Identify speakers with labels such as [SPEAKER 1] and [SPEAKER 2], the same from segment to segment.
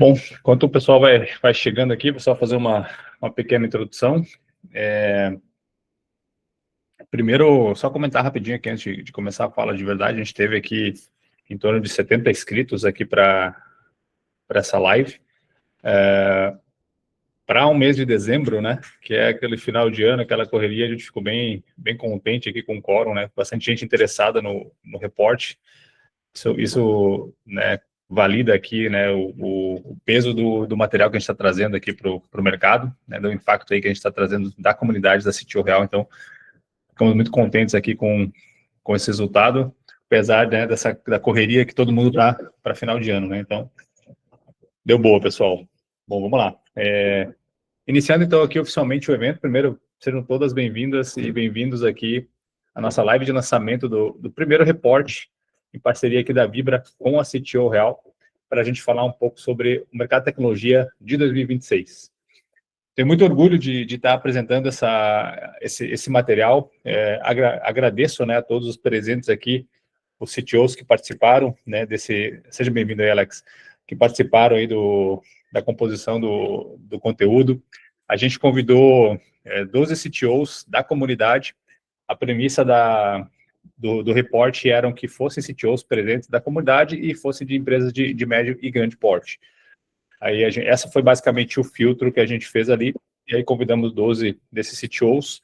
[SPEAKER 1] Bom, enquanto o pessoal vai chegando aqui, vou só fazer uma pequena introdução. Primeiro, só comentar rapidinho aqui antes de começar a fala de verdade, a gente teve aqui em torno de 70 inscritos aqui para essa live. Para um mês de dezembro, né, que é aquele final de ano, aquela correria, a gente ficou bem contente aqui com o quórum, né, bastante gente interessada no reporte. Isso, né, valida aqui, né, o peso do material que a gente está trazendo aqui para o mercado, né, do impacto aí que a gente está trazendo da comunidade da CTO Real. Então, ficamos muito contentes aqui com esse resultado, apesar, né, da correria que todo mundo está para final de ano, né. Então, deu boa, pessoal. Bom, vamos lá. Iniciando, então, aqui oficialmente o evento, primeiro, sejam todas bem-vindas e bem-vindos aqui à nossa live de lançamento do primeiro reporte em parceria aqui da Vibra com a CTO Real, para a gente falar um pouco sobre o mercado de tecnologia de 2026. Tenho muito orgulho de estar apresentando esse material. Agradeço, né, a todos os presentes aqui, os CTOs que participaram, né, seja bem-vindo aí, Alex, que participaram aí da composição do conteúdo. A gente convidou 12 CTOs da comunidade. A premissa do reporte eram que fossem CTOs presentes da comunidade e fossem de empresas de médio e grande porte. Aí essa foi basicamente o filtro que a gente fez ali, e aí convidamos 12 desses CTOs,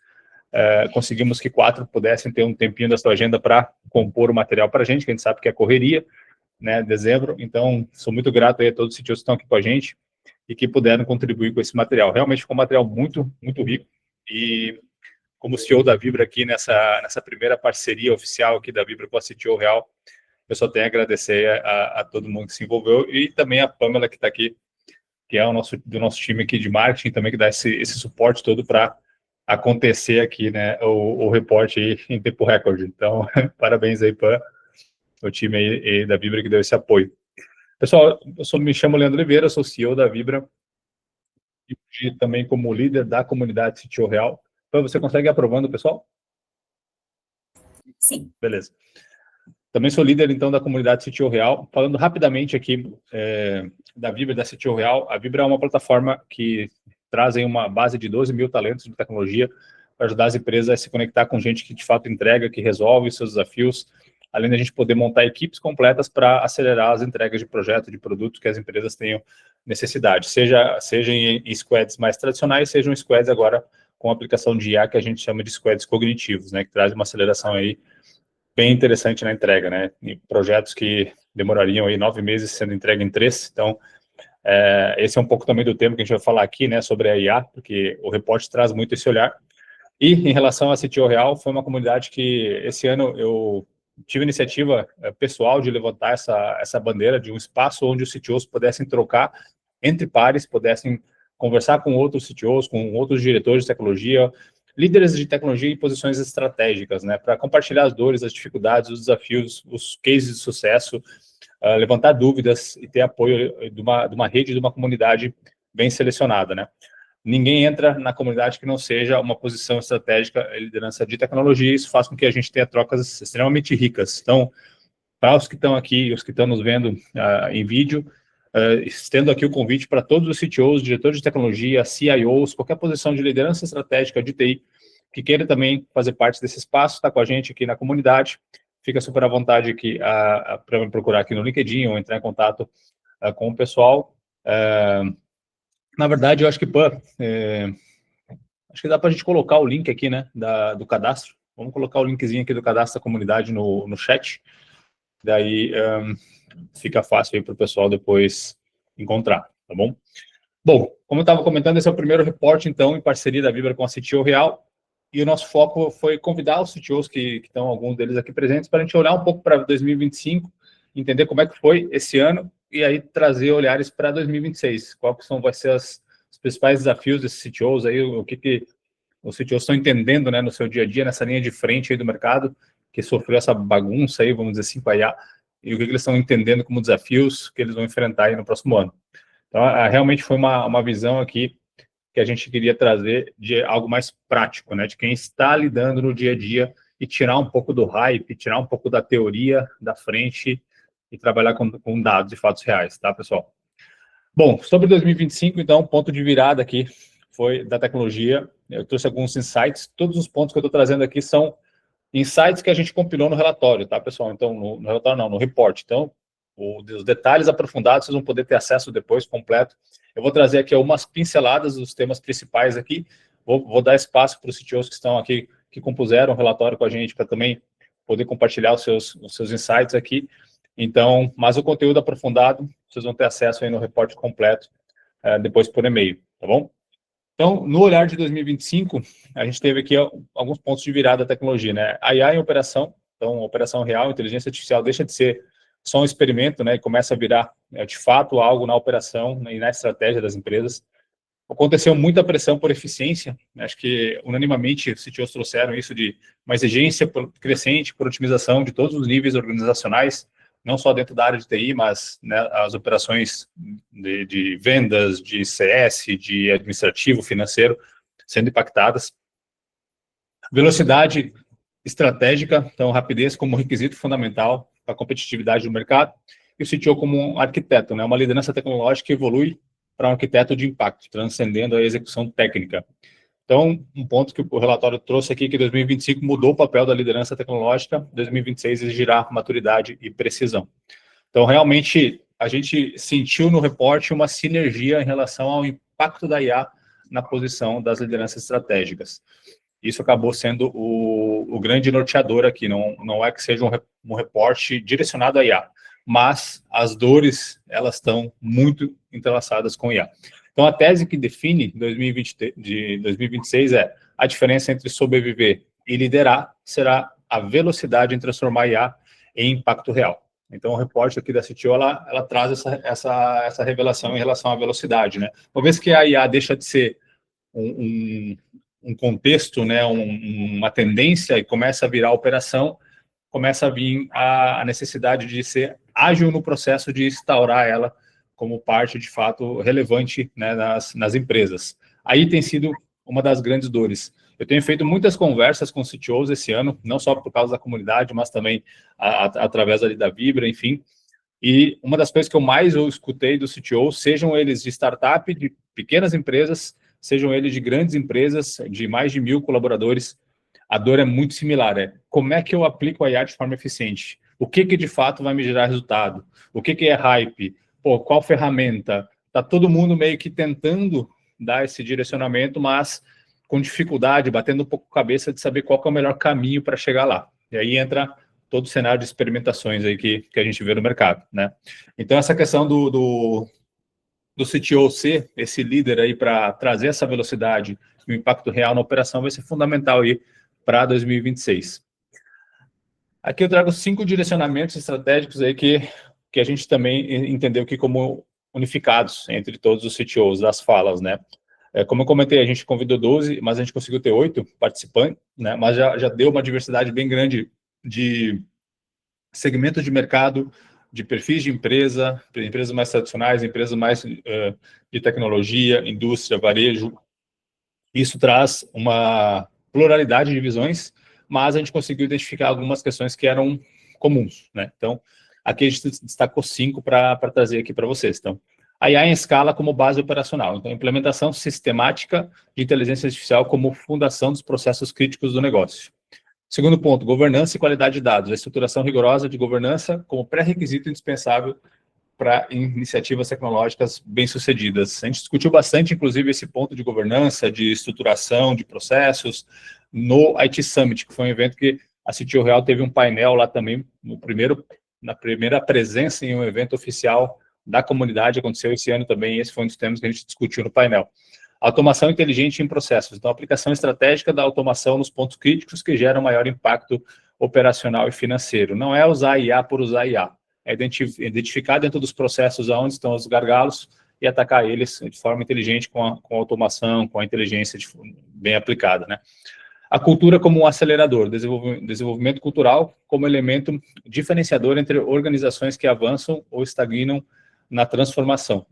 [SPEAKER 1] conseguimos que 4 pudessem ter um tempinho da sua agenda para compor o material para a gente, que a gente sabe que é correria, né, dezembro. Então, sou muito grato aí a todos os CTOs que estão aqui com a gente e que puderam contribuir com esse material. Realmente ficou um material muito rico, e como CEO da Vibra aqui nessa primeira parceria oficial aqui da Vibra com a CTO Real, eu só tenho a agradecer a todo mundo que se envolveu, e também a Pamela que está aqui, que é do nosso time aqui de marketing também, que dá esse suporte todo para acontecer aqui, né, o reporte aí em tempo recorde. Então, parabéns aí para o time aí da Vibra que deu esse apoio. Pessoal, me chamo Leandro Oliveira, sou CEO da Vibra e também como líder da comunidade CTO Real. Então, você consegue ir aprovando, pessoal?
[SPEAKER 2] Sim.
[SPEAKER 1] Beleza. Também sou líder, então, da comunidade CTO Real. Falando rapidamente aqui da Vibra, da CTO Real, a Vibra é uma plataforma que traz aí uma base de 12 mil talentos de tecnologia para ajudar as empresas a se conectar com gente que, de fato, entrega, que resolve os seus desafios, além da gente poder montar equipes completas para acelerar as entregas de projetos, de produtos que as empresas tenham necessidade, seja em squads mais tradicionais, sejam squads agora com aplicação de IA, que a gente chama de squads cognitivos, né, que traz uma aceleração aí bem interessante na entrega, né? Em projetos que demorariam aí 9 meses sendo entregue em 3. Então, esse é um pouco também do tema que a gente vai falar aqui, né? Sobre a IA, porque o reporte traz muito esse olhar. E em relação à CTO Real, foi uma comunidade que esse ano eu tive iniciativa pessoal de levantar essa bandeira de um espaço onde os CTOs pudessem trocar entre pares, pudessem conversar com outros CTOs, com outros diretores de tecnologia, líderes de tecnologia em posições estratégicas, né, para compartilhar as dores, as dificuldades, os desafios, os cases de sucesso, levantar dúvidas e ter apoio de uma rede, de uma comunidade bem selecionada, né. Ninguém entra na comunidade que não seja uma posição estratégica e liderança de tecnologia. Isso faz com que a gente tenha trocas extremamente ricas. Então, para os que estão aqui, os que estão nos vendo em vídeo, estendo aqui o convite para todos os CTOs, diretores de tecnologia, CIOs, qualquer posição de liderança estratégica de TI, que queira também fazer parte desse espaço, está com a gente aqui na comunidade, fica super à vontade aqui para me procurar aqui no LinkedIn ou entrar em contato com o pessoal. Na verdade, eu acho que, acho que dá para a gente colocar o link aqui, né, do cadastro. Vamos colocar o linkzinho aqui do cadastro da comunidade no chat. Daí fica fácil aí para o pessoal depois encontrar, tá bom? Bom, como eu estava comentando, esse é o primeiro reporte, então, em parceria da Vibra com a CTO Real, e o nosso foco foi convidar os CTOs que estão, alguns deles aqui presentes, para a gente olhar um pouco para 2025, entender como é que foi esse ano, e aí trazer olhares para 2026, quais vai ser os principais desafios desses CTOs aí, o que os CTOs estão entendendo, né, no seu dia a dia, nessa linha de frente aí do mercado, que sofreu essa bagunça aí, vamos dizer assim, com a IA, e o que eles estão entendendo como desafios que eles vão enfrentar aí no próximo ano. Então, realmente foi uma visão aqui que a gente queria trazer de algo mais prático, né, de quem está lidando no dia a dia e tirar um pouco do hype, tirar um pouco da teoria da frente e trabalhar com dados e fatos reais, tá, pessoal? Bom, sobre 2025, então, ponto de virada aqui foi da tecnologia. Eu trouxe alguns insights. Todos os pontos que eu estou trazendo aqui são insights que a gente compilou no relatório, tá, pessoal? Então, no relatório não, no report. Então, os detalhes aprofundados vocês vão poder ter acesso depois, completo. Eu vou trazer aqui algumas pinceladas dos temas principais aqui. Vou dar espaço para os CTOs que estão aqui, que compuseram o relatório com a gente, para também poder compartilhar os seus insights aqui. Então, mas o conteúdo aprofundado, vocês vão ter acesso aí no report completo, depois por e-mail, tá bom? Então, no olhar de 2025, a gente teve aqui alguns pontos de virada da tecnologia, né? A IA em operação, então, operação real, inteligência artificial deixa de ser só um experimento, né? E começa a virar, de fato, algo na operação, né, e na estratégia das empresas. Aconteceu muita pressão por eficiência, né? Acho que, unanimamente, os CTOs trouxeram isso de uma exigência crescente por otimização de todos os níveis organizacionais, não só dentro da área de TI, mas, né, as operações de vendas, de CS, de administrativo, financeiro, sendo impactadas. Velocidade estratégica, então rapidez como requisito fundamental para a competitividade do mercado, e o CTO como um arquiteto, né, uma liderança tecnológica que evolui para um arquiteto de impacto, transcendendo a execução técnica. Então, um ponto que o relatório trouxe aqui, que 2025 mudou o papel da liderança tecnológica, 2026 exigirá maturidade e precisão. Então, realmente, a gente sentiu no reporte uma sinergia em relação ao impacto da IA na posição das lideranças estratégicas. Isso acabou sendo o grande norteador aqui, não é que seja um reporte direcionado à IA, mas as dores, elas estão muito entrelaçadas com IA. Então, a tese que define 2026 é a diferença entre sobreviver e liderar será a velocidade em transformar IA em impacto real. Então, o reporte aqui da CTO, ela traz essa revelação em relação à velocidade, né? Uma vez que a IA deixa de ser um contexto, né, uma tendência, e começa a virar operação, começa a vir a necessidade de ser ágil no processo de instaurar ela como parte, de fato, relevante, né, nas empresas. Aí tem sido uma das grandes dores. Eu tenho feito muitas conversas com CTOs esse ano, não só por causa da comunidade, mas também através ali da Vibra, enfim. E uma das coisas que eu mais escutei dos CTOs, sejam eles de startup, de pequenas empresas, sejam eles de grandes empresas, de mais de 1.000 colaboradores, a dor é muito similar. É como é que eu aplico a IA de forma eficiente? O que de fato vai me gerar resultado? O que é hype? Pô, qual ferramenta? Está todo mundo meio que tentando dar esse direcionamento, mas com dificuldade, batendo um pouco a cabeça de saber qual é o melhor caminho para chegar lá. E aí entra todo o cenário de experimentações aí que a gente vê no mercado, né? Então, essa questão do CTO ser esse líder aí para trazer essa velocidade e o impacto real na operação vai ser fundamental aí para 2026. Aqui eu trago 5 direcionamentos estratégicos aí que a gente também entendeu que como unificados entre todos os CTOs das falas, né? Como eu comentei, a gente convidou 12, mas a gente conseguiu ter 8 participantes, né? Mas já deu uma diversidade bem grande de segmentos de mercado, de perfis de empresa, empresas mais tradicionais, empresas mais de tecnologia, indústria, varejo. Isso traz uma pluralidade de visões, mas a gente conseguiu identificar algumas questões que eram comuns, né? Então, aqui a gente destacou 5 para trazer aqui para vocês. Então, a IA em escala como base operacional. Então, implementação sistemática de inteligência artificial como fundação dos processos críticos do negócio. Segundo ponto, governança e qualidade de dados. A estruturação rigorosa de governança como pré-requisito indispensável para iniciativas tecnológicas bem-sucedidas. A gente discutiu bastante, inclusive, esse ponto de governança, de estruturação, de processos, no IT Summit, que foi um evento que a CTO Real teve um painel lá também, na primeira presença em um evento oficial da comunidade, aconteceu esse ano também, esse foi um dos temas que a gente discutiu no painel. Automação inteligente em processos. Então, aplicação estratégica da automação nos pontos críticos que geram maior impacto operacional e financeiro. Não é usar IA por usar IA. É identificar dentro dos processos aonde estão os gargalos e atacar eles de forma inteligente com a automação, com a inteligência bem aplicada, né? A cultura como um acelerador, desenvolvimento cultural como elemento diferenciador entre organizações que avançam ou estagnam na transformação.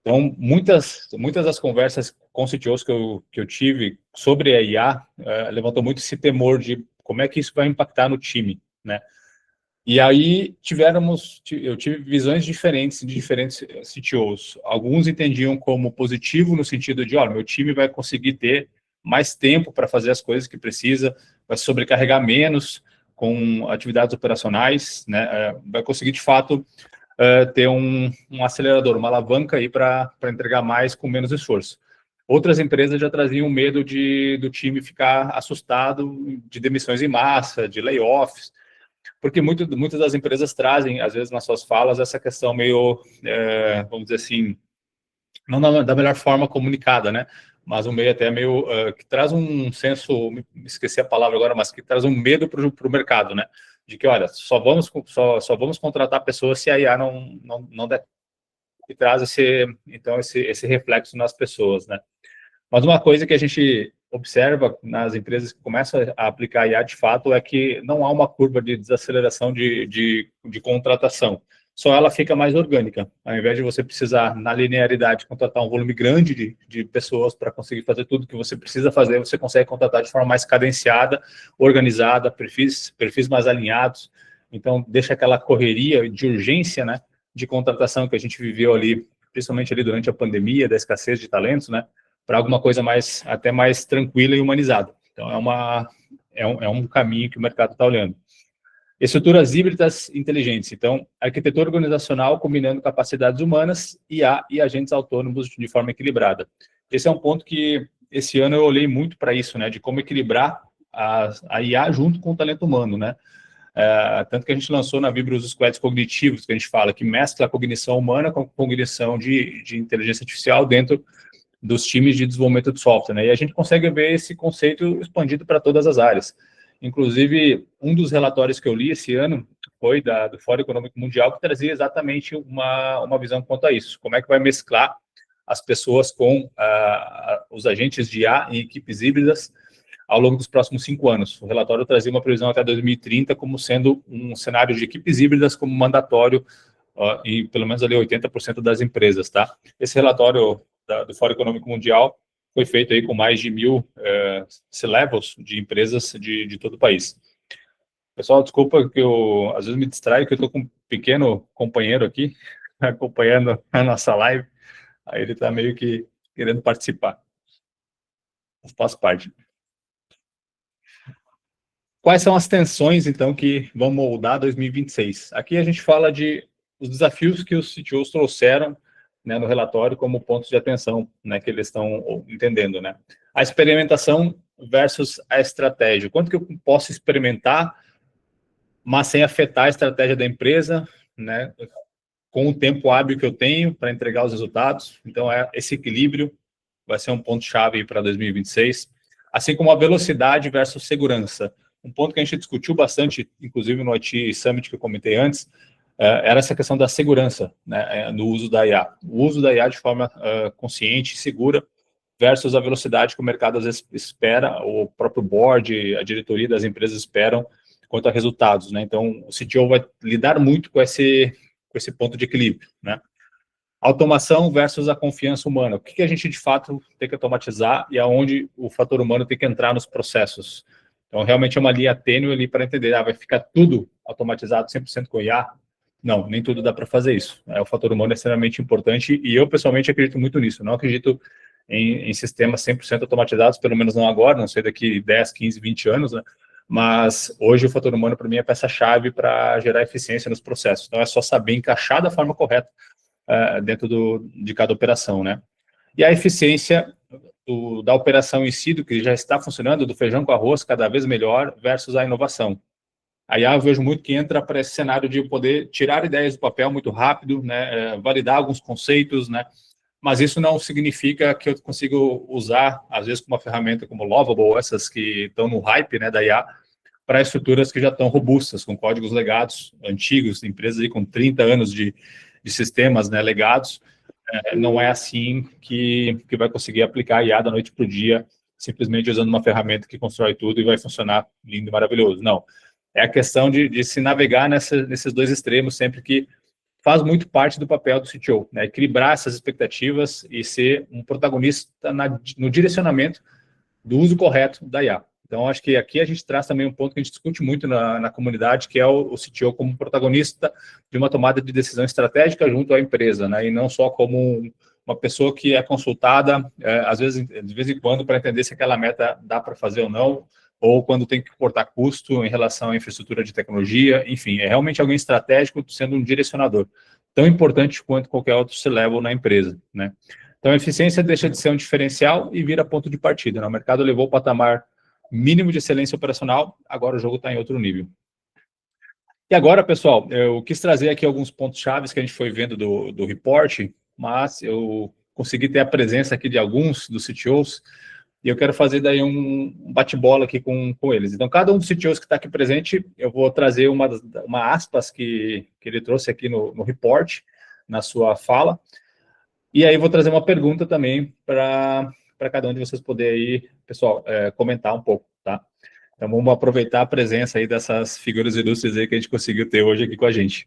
[SPEAKER 1] Então, muitas das conversas com CTOs que eu tive sobre a IA levantou muito esse temor de como é que isso vai impactar no time, né? E aí eu tive visões diferentes de diferentes CTOs. Alguns entendiam como positivo no sentido de, olha, meu time vai conseguir ter mais tempo para fazer as coisas que precisa, vai sobrecarregar menos com atividades operacionais, né? Vai conseguir de fato ter um acelerador, uma alavanca aí para entregar mais com menos esforço. Outras empresas já traziam medo do time ficar assustado de demissões em massa, de layoffs, porque muitas das empresas trazem, às vezes, nas suas falas, essa questão meio, vamos dizer assim, não da melhor forma comunicada, né? Mas um meio até meio, que traz um senso, me esqueci a palavra agora, mas que traz um medo para o mercado, né? De que, olha, só vamos contratar pessoas se a IA não der, e traz esse reflexo nas pessoas, né? Mas uma coisa que a gente observa nas empresas que começam a aplicar IA de fato é que não há uma curva de desaceleração de contratação. Só ela fica mais orgânica. Ao invés de você precisar, na linearidade, contratar um volume grande de pessoas para conseguir fazer tudo que você precisa fazer, você consegue contratar de forma mais cadenciada, organizada, perfis mais alinhados. Então, deixa aquela correria de urgência, né, de contratação que a gente viveu ali, principalmente ali durante a pandemia, da escassez de talentos, né, para alguma coisa até mais tranquila e humanizada. Então, é um caminho que o mercado está olhando. Estruturas híbridas inteligentes. Então, arquitetura organizacional combinando capacidades humanas, IA e agentes autônomos de forma equilibrada. Esse é um ponto que, esse ano, eu olhei muito para isso, né, de como equilibrar a IA junto com o talento humano, né. Tanto que a gente lançou na Vibra os squads cognitivos, que a gente fala, que mescla a cognição humana com a cognição de inteligência artificial dentro dos times de desenvolvimento de software, né? E a gente consegue ver esse conceito expandido para todas as áreas. Inclusive, um dos relatórios que eu li esse ano foi do Fórum Econômico Mundial, que trazia exatamente uma visão quanto a isso. Como é que vai mesclar as pessoas com os agentes de IA em equipes híbridas ao longo dos próximos 5 anos. O relatório trazia uma previsão até 2030 como sendo um cenário de equipes híbridas como mandatório em pelo menos ali 80% das empresas, tá? Esse relatório do Fórum Econômico Mundial foi feito aí com mais de 1.000 C-levels de empresas de todo o país. Pessoal, desculpa que eu às vezes me distraio, que eu estou com um pequeno companheiro aqui, acompanhando a nossa live, aí ele está meio que querendo participar. Faz parte. Quais são as tensões, então, que vão moldar 2026? Aqui a gente fala de os desafios que os CTOs trouxeram, né, no relatório como pontos de atenção, né, que eles estão entendendo, né? A experimentação versus a estratégia. Quanto que eu posso experimentar, mas sem afetar a estratégia da empresa, né, com o tempo hábil que eu tenho para entregar os resultados? Então, esse equilíbrio vai ser um ponto-chave para 2026, assim como a velocidade versus segurança. Um ponto que a gente discutiu bastante, inclusive no IT Summit que eu comentei antes, era essa questão da segurança, né, no uso da IA. O uso da IA de forma consciente e segura versus a velocidade que o mercado às vezes espera, o próprio board, a diretoria das empresas esperam quanto a resultados, né? Então, o CTO vai lidar muito com esse ponto de equilíbrio, né? Automação versus a confiança humana. O que a gente, de fato, tem que automatizar e aonde o fator humano tem que entrar nos processos. Então, realmente é uma linha tênue ali para entender, vai ficar tudo automatizado 100% com IA? Não, nem tudo dá para fazer isso. O fator humano é extremamente importante e eu, pessoalmente, acredito muito nisso. Não acredito em sistemas 100% automatizados, pelo menos não agora, não sei daqui 10, 15, 20 anos, né? Mas hoje o fator humano, para mim, é peça-chave para gerar eficiência nos processos. Então, é só saber encaixar da forma correta dentro de cada operação, né? E a eficiência da operação em si, do que já está funcionando, do feijão com arroz, cada vez melhor, versus a inovação. Aí eu vejo muito que entra para esse cenário de poder tirar ideias do papel muito rápido, né, validar alguns conceitos, né, mas isso não significa que eu consigo usar, às vezes, com uma ferramenta como Lovable, essas que estão no hype, né, da IA, para estruturas que já estão robustas, com códigos legados, antigos, empresas aí com 30 anos de sistemas, né, legados. Não é assim que vai conseguir aplicar a IA da noite para o dia, simplesmente usando uma ferramenta que constrói tudo e vai funcionar lindo e maravilhoso. Não. É a questão de se navegar nesses dois extremos, sempre que faz muito parte do papel do CTO, né? Equilibrar essas expectativas e ser um protagonista no direcionamento do uso correto da IA. Então, acho que aqui a gente traz também um ponto que a gente discute muito na comunidade, que é o CTO como protagonista de uma tomada de decisão estratégica junto à empresa, né? E não só como uma pessoa que é consultada, às vezes, de vez em quando, para entender se aquela meta dá para fazer ou não, ou quando tem que cortar custo em relação à infraestrutura de tecnologia, enfim, é realmente alguém estratégico sendo um direcionador, tão importante quanto qualquer outro C-level na empresa, né? Então, a eficiência deixa de ser um diferencial e vira ponto de partida, né? O mercado levou o patamar mínimo de excelência operacional, agora o jogo está em outro nível. E agora, pessoal, eu quis trazer aqui alguns pontos chaves que a gente foi vendo do report, mas eu consegui ter a presença aqui de alguns dos CTOs, e eu quero fazer daí um bate-bola aqui com eles. Então, cada um dos CTOs que está aqui presente, eu vou trazer uma aspas que ele trouxe aqui no report, na sua fala, e aí vou trazer uma pergunta também para cada um de vocês poder aí, pessoal, comentar um pouco, tá? Então, vamos aproveitar a presença aí dessas figuras ilustres aí que a gente conseguiu ter hoje aqui com a gente.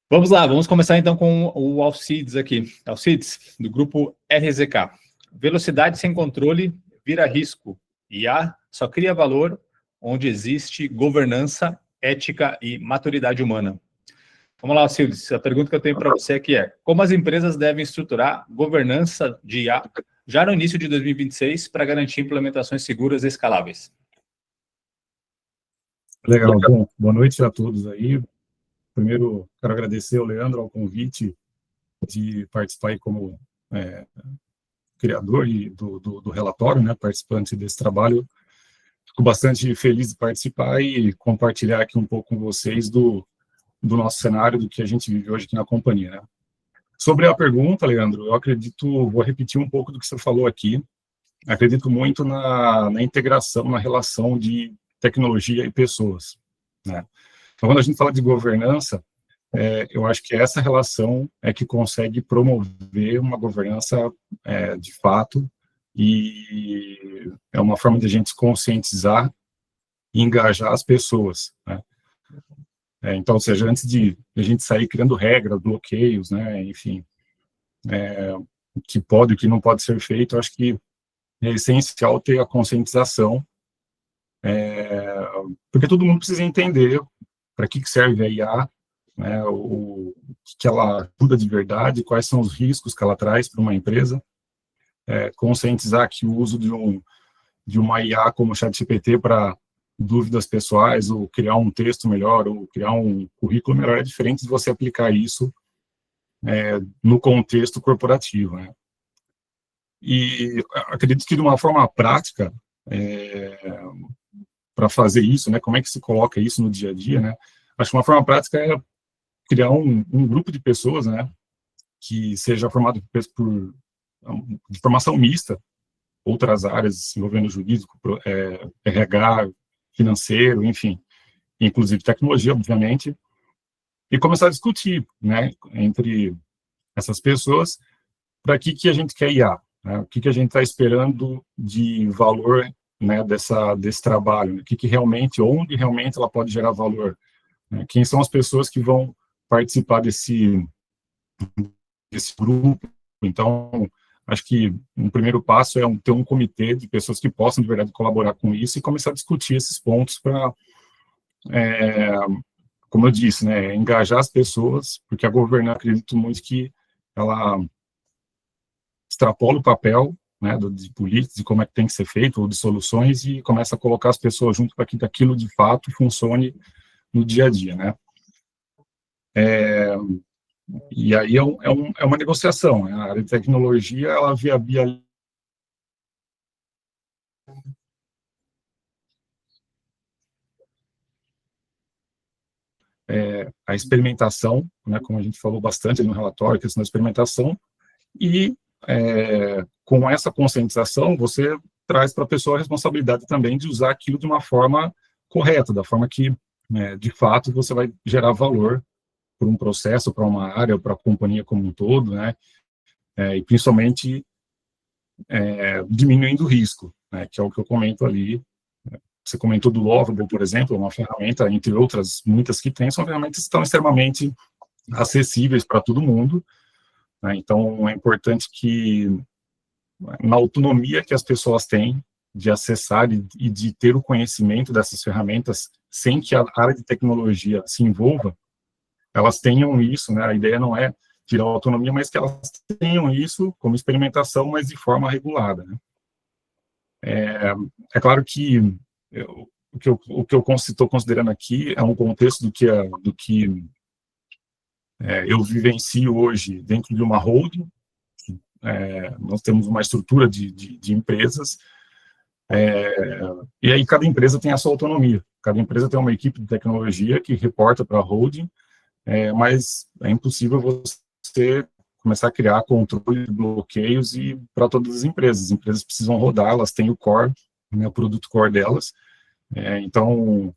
[SPEAKER 1] Vamos lá, vamos começar então com o Alcides aqui. Alcides, do grupo RZK. Velocidade sem controle vira risco. IA só cria valor onde existe governança, ética e maturidade humana. Vamos lá, Alcides, a pergunta que eu tenho para você aqui é: como as empresas devem estruturar governança de IA já no início de 2026 para garantir implementações seguras e escaláveis?
[SPEAKER 2] Legal, bom, boa noite a todos aí. Primeiro, quero agradecer ao Leandro ao convite de participar aí como criador do relatório, né, participante desse trabalho. Fico bastante feliz de participar e compartilhar aqui um pouco com vocês do nosso cenário, do que a gente vive hoje aqui na companhia, né. Sobre a pergunta, Leandro, eu acredito, vou repetir um pouco do que você falou aqui, acredito muito na integração, na relação de tecnologia e pessoas, né. Então, quando a gente fala de governança, eu acho que essa relação é que consegue promover uma governança de fato, e é uma forma de a gente se conscientizar e engajar as pessoas, né? Então, ou seja, antes de a gente sair criando regras, bloqueios, né, enfim, o que pode e o que não pode ser feito, eu acho que é essencial ter a conscientização, porque todo mundo precisa entender para que serve a IA, né, o que ela ajuda de verdade, quais são os riscos que ela traz para uma empresa, conscientizar que o uso de uma IA como o ChatGPT para dúvidas pessoais, ou criar um texto melhor, ou criar um currículo melhor, é diferente de você aplicar isso no contexto corporativo, né? E acredito que de uma forma prática, para fazer isso, né, como é que se coloca isso no dia a dia, né? Acho que uma forma prática é criar um grupo de pessoas, né, que seja formado de formação mista, outras áreas envolvendo jurídico, RH, financeiro, enfim, inclusive tecnologia, obviamente, e começar a discutir, né, entre essas pessoas, para que a gente quer IA, né, o que a gente está esperando de valor, né, desse trabalho, né, onde realmente ela pode gerar valor, né, quem são as pessoas que vão participar desse grupo. Então, acho que um primeiro passo é ter um comitê de pessoas que possam, de verdade, colaborar com isso e começar a discutir esses pontos para, como eu disse, né, engajar as pessoas, porque a governança, acredito muito que ela extrapola o papel, né, de políticos, de como é que tem que ser feito, ou de soluções, e começa a colocar as pessoas junto para que aquilo, de fato, funcione no dia a dia, né. E aí é uma negociação, né? A área de tecnologia, ela viabiliza a experimentação, né, como a gente falou bastante no relatório, a questão da experimentação, e com essa conscientização, você traz para a pessoa a responsabilidade também de usar aquilo de uma forma correta, da forma que, de fato, você vai gerar valor para um processo, para uma área, para a companhia como um todo, né, e principalmente diminuindo o risco, né, que é o que eu comento ali. Você comentou do Lovable, por exemplo, uma ferramenta, entre outras muitas que tem, são ferramentas que estão extremamente acessíveis para todo mundo, né? Então, é importante que, na autonomia que as pessoas têm, de acessar e de ter o conhecimento dessas ferramentas sem que a área de tecnologia se envolva, elas tenham isso, né? A ideia não é tirar a autonomia, mas que elas tenham isso como experimentação, mas de forma regulada, né? É claro que o que eu estou considerando aqui é um contexto do que eu vivencio hoje dentro de uma holding. Nós temos uma estrutura de empresas, e aí cada empresa tem a sua autonomia. Cada empresa tem uma equipe de tecnologia que reporta para a holding, mas é impossível você começar a criar controle de bloqueios e para todas as empresas. As empresas precisam rodar, elas têm o core, né, o produto core delas. Então,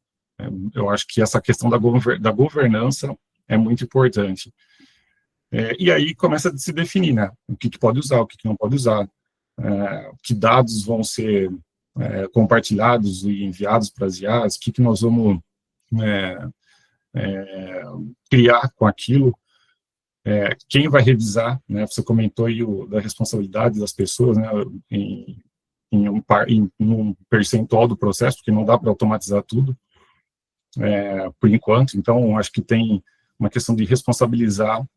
[SPEAKER 2] eu acho que essa questão da governança é muito importante. E aí começa a se definir, né, o que pode usar, o que não pode usar, que dados vão ser compartilhados e enviados para as IAs, o que nós vamos criar com aquilo, quem vai revisar, né, você comentou aí da responsabilidade das pessoas, né, em um percentual do processo, porque não dá para automatizar tudo, por enquanto. Então, acho que tem uma questão de responsabilizar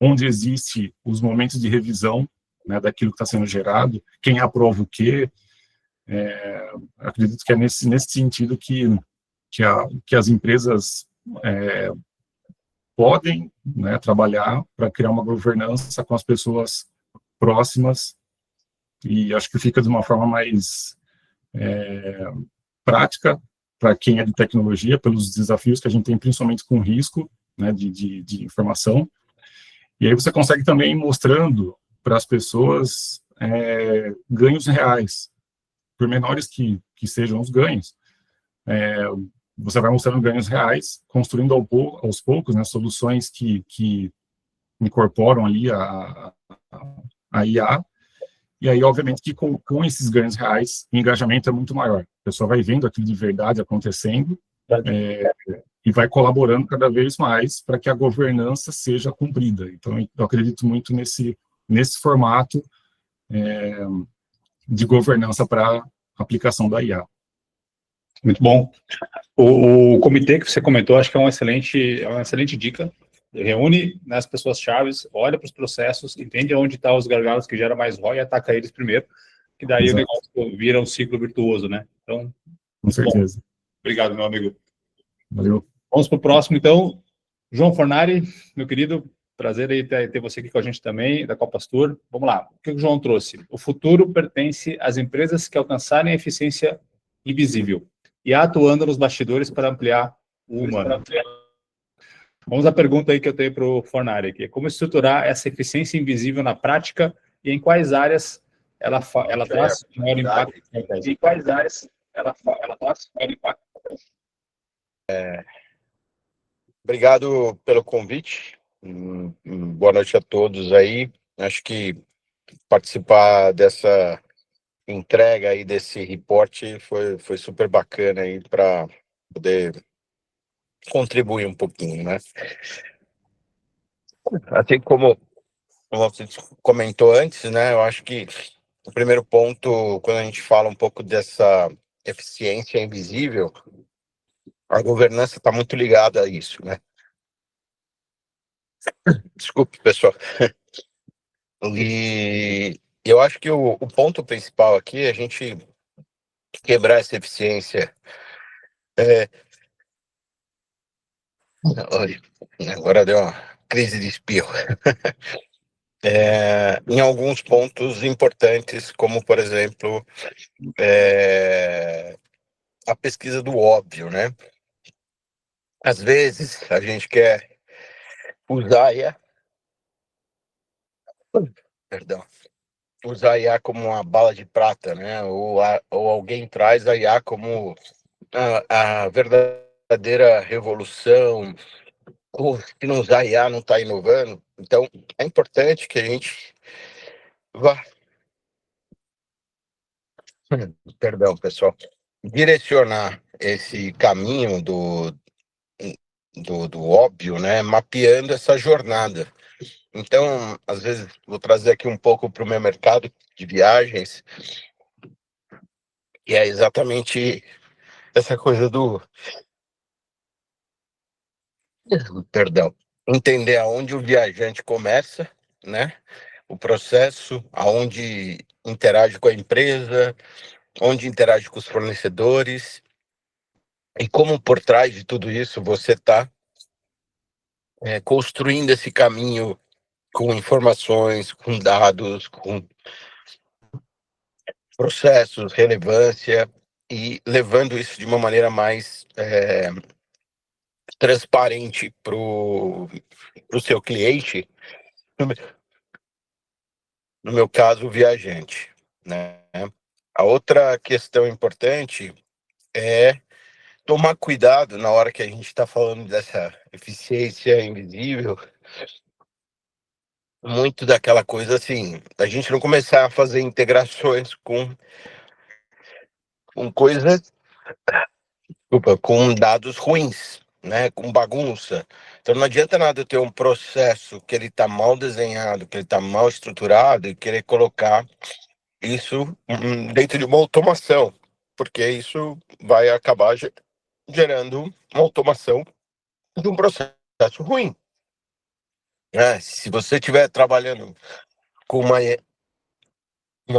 [SPEAKER 2] onde existe os momentos de revisão, né, daquilo que está sendo gerado, quem aprova o quê. Acredito que é nesse sentido que as empresas podem, né, trabalhar para criar uma governança com as pessoas próximas, e acho que fica de uma forma mais prática para quem é de tecnologia, pelos desafios que a gente tem, principalmente com risco, né, de informação. E aí você consegue também ir mostrando para as pessoas ganhos reais, por menores que sejam os ganhos. Você vai mostrando ganhos reais, construindo aos poucos, né, soluções que incorporam ali a IA, e aí, obviamente, que com esses ganhos reais, o engajamento é muito maior. A pessoa vai vendo aquilo de verdade acontecendo e vai colaborando cada vez mais para que a governança seja cumprida. Então, eu acredito muito nesse formato de governança para aplicação da IA.
[SPEAKER 1] Muito bom. O comitê que você comentou, acho que é uma excelente dica. Reúne as pessoas chaves, olha para os processos, entende onde estão os gargalos que geram mais ROI e ataca eles primeiro, que daí o negócio vira um ciclo virtuoso, né? Então,
[SPEAKER 2] com certeza.
[SPEAKER 1] Bom. Obrigado, meu amigo.
[SPEAKER 2] Valeu.
[SPEAKER 1] Vamos para o próximo, então. João Fornari, meu querido, prazer aí ter você aqui com a gente também, da Copastur. Vamos lá. O que o João trouxe? O futuro pertence às empresas que alcançarem a eficiência invisível e atuando nos bastidores para ampliar o humano. Vamos à pergunta aí que eu tenho para o Fornari aqui. Como estruturar essa eficiência invisível na prática e em quais áreas ela traz maior impacto? Em quais áreas ela traz maior impacto?
[SPEAKER 3] Obrigado pelo convite. Boa noite a todos aí. Acho que participar dessa entrega aí desse reporte foi super bacana aí para poder contribuir um pouquinho, né? Assim como você comentou antes, né? Eu acho que o primeiro ponto, quando a gente fala um pouco dessa eficiência invisível, a governança está muito ligada a isso, né? Desculpe, pessoal. E eu acho que o ponto principal aqui é a gente quebrar essa eficiência. Agora deu uma crise de espirro. Em alguns pontos importantes, como, por exemplo, a pesquisa do óbvio, né? Às vezes, a gente quer usar a IA como uma bala de prata, né? Ou alguém traz a IA como a verdadeira revolução, ou se não usar IA não está inovando. Então, é importante que a gente vá... Perdão, pessoal. Direcionar esse caminho do óbvio, né? Mapeando essa jornada. Então, às vezes, vou trazer aqui um pouco para o meu mercado de viagens. E é exatamente essa coisa do, perdão, entender aonde o viajante começa, né? O processo, aonde interage com a empresa, onde interage com os fornecedores, e como por trás de tudo isso você está construindo esse caminho com informações, com dados, com processos, relevância, e levando isso de uma maneira mais transparente para o seu cliente, no no meu caso, o viajante, né? A outra questão importante é tomar cuidado na hora que a gente está falando dessa eficiência invisível, muito daquela coisa assim, a gente não começar a fazer integrações com coisas, desculpa, com dados ruins, né, com bagunça. Então não adianta nada eu ter um processo que ele está mal desenhado, que ele está mal estruturado e querer colocar isso dentro de uma automação, porque isso vai acabar gerando uma automação de um processo ruim, né? Se você estiver trabalhando com uma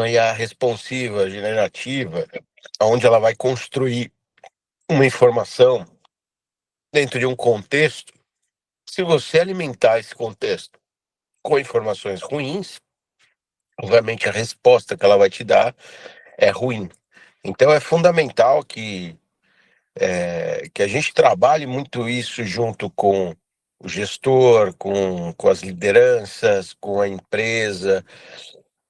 [SPEAKER 3] IA responsiva, generativa, onde ela vai construir uma informação dentro de um contexto, se você alimentar esse contexto com informações ruins, obviamente a resposta que ela vai te dar é ruim. Então é fundamental que a gente trabalhe muito isso junto com o gestor, com as lideranças, com a empresa,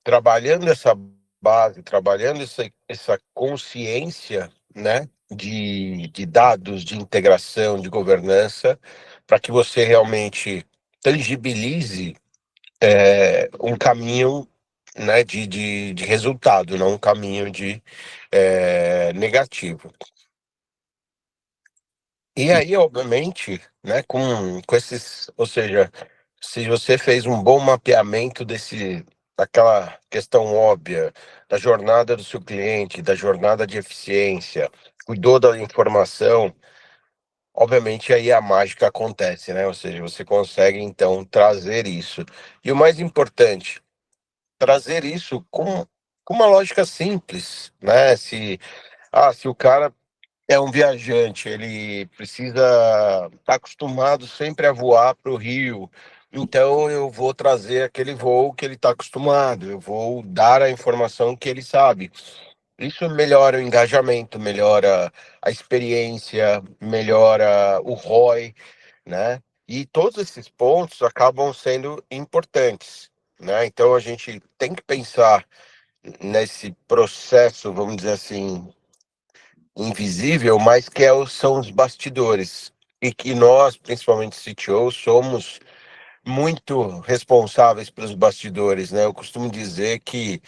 [SPEAKER 3] trabalhando essa base, trabalhando essa consciência, né, de dados, de integração, de governança, para que você realmente tangibilize um caminho, né, de resultado, não um caminho de negativo. E aí, obviamente, né, com esses, ou seja, se você fez um bom mapeamento daquela questão óbvia, da jornada do seu cliente, da jornada de eficiência, cuidou da informação, obviamente aí a mágica acontece, né? Ou seja, você consegue então trazer isso. E o mais importante, trazer isso com uma lógica simples, né? Se o cara é um viajante, ele precisa estar acostumado sempre a voar para o Rio. Então eu vou trazer aquele voo que ele está acostumado, eu vou dar a informação que ele sabe. Isso melhora o engajamento, melhora a experiência, melhora o ROI, né? E todos esses pontos acabam sendo importantes, né? Então a gente tem que pensar nesse processo, vamos dizer assim, invisível, mas que são os bastidores. E que nós, principalmente CTO, somos muito responsáveis pelos bastidores, né? Eu costumo dizer que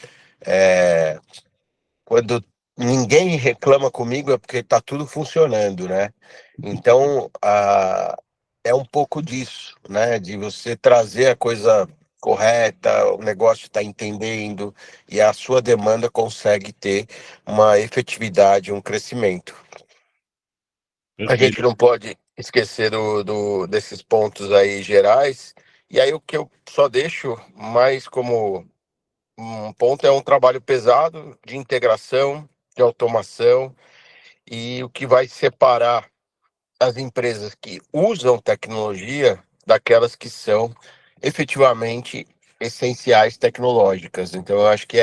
[SPEAKER 3] quando ninguém reclama comigo é porque está tudo funcionando, né? Então, é um pouco disso, né? De você trazer a coisa correta, o negócio está entendendo e a sua demanda consegue ter uma efetividade, um crescimento. A gente
[SPEAKER 1] Perfeito.
[SPEAKER 3] não pode esquecer desses pontos aí gerais. E aí o que eu só deixo mais como um ponto é um trabalho pesado de integração, de automação, e o que vai separar as empresas que usam tecnologia daquelas que são efetivamente essenciais tecnológicas. Então, eu acho que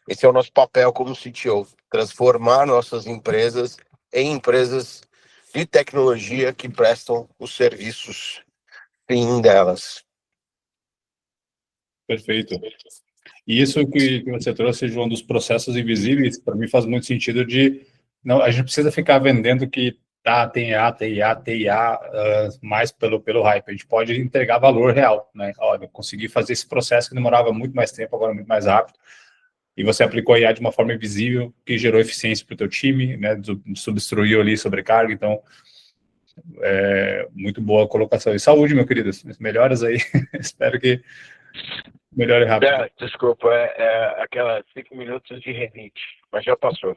[SPEAKER 3] esse é o nosso papel como CTO, transformar nossas empresas em empresas de tecnologia que prestam os serviços fim delas.
[SPEAKER 1] Perfeito. E isso que você trouxe, João, dos processos invisíveis, para mim faz muito sentido de... Não, a gente precisa ficar vendendo que tem IA, mais pelo hype. A gente pode entregar valor real, né? Olha, consegui fazer esse processo que demorava muito mais tempo, agora muito mais rápido. E você aplicou a IA de uma forma invisível, que gerou eficiência para o teu time, né? Substituiu ali sobrecarga. Então, muito boa a colocação. E saúde, meu querido. Melhoras aí. Espero que Melhor e rápido.
[SPEAKER 3] Desculpa, aquelas 5 minutos de renite, mas já passou.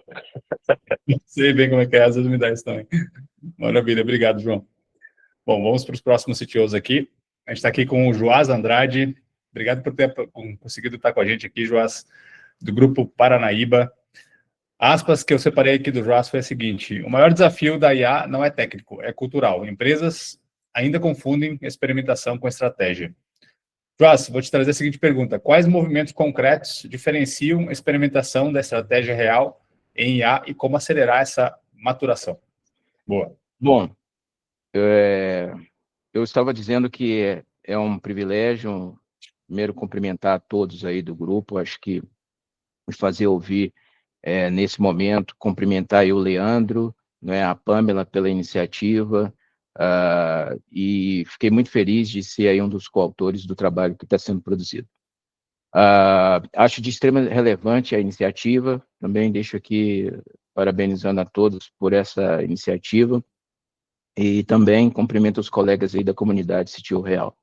[SPEAKER 1] Sei bem como é que é, às vezes me dá isso também. Maravilha, obrigado, João. Bom, vamos para os próximos CTOs aqui. A gente está aqui com o Joás Andrade. Obrigado por ter conseguido estar com a gente aqui, Joás, do Grupo Paranaíba. A aspas que eu separei aqui do Joás foi a seguinte: o maior desafio da IA não é técnico, é cultural. Empresas ainda confundem experimentação com estratégia. Joás, vou te trazer a seguinte pergunta: quais movimentos concretos diferenciam a experimentação da estratégia real em IA e como acelerar essa maturação? Boa.
[SPEAKER 4] Bom, eu estava dizendo que é um privilégio, primeiro, cumprimentar a todos aí do grupo, acho que me fazer ouvir nesse momento, cumprimentar aí o Leandro, né, a Pamela pela iniciativa, e fiquei muito feliz de ser aí um dos coautores do trabalho que está sendo produzido. Acho de extrema relevância a iniciativa, também deixo aqui parabenizando a todos por essa iniciativa, e também cumprimento os colegas aí da comunidade CTO Real.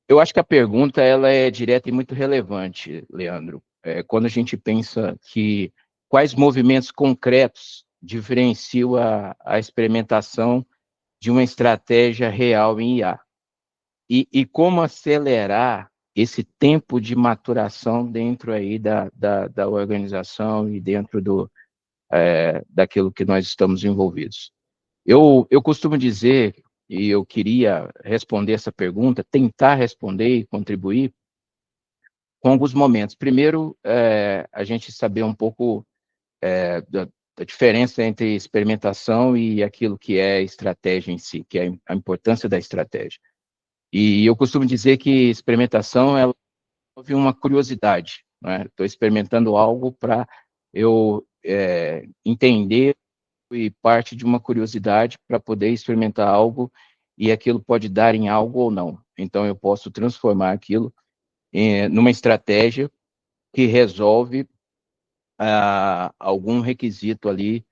[SPEAKER 4] Eu acho que a pergunta ela é direta e muito relevante, Leandro. Quando a gente pensa que quais movimentos concretos diferenciam a experimentação de uma estratégia real em IA, e como acelerar esse tempo de maturação dentro aí da organização e dentro daquilo que nós estamos envolvidos. Eu costumo dizer, e eu queria responder essa pergunta, tentar responder e contribuir com alguns momentos. Primeiro, a gente saber um pouco da diferença entre experimentação e aquilo que é estratégia em si, que é a importância da estratégia. E eu costumo dizer que experimentação ela houve uma curiosidade, né? Estou experimentando algo para eu entender e parte de uma curiosidade para poder experimentar algo e aquilo pode dar em algo ou não. Então, eu posso transformar aquilo numa estratégia que resolve algum requisito ali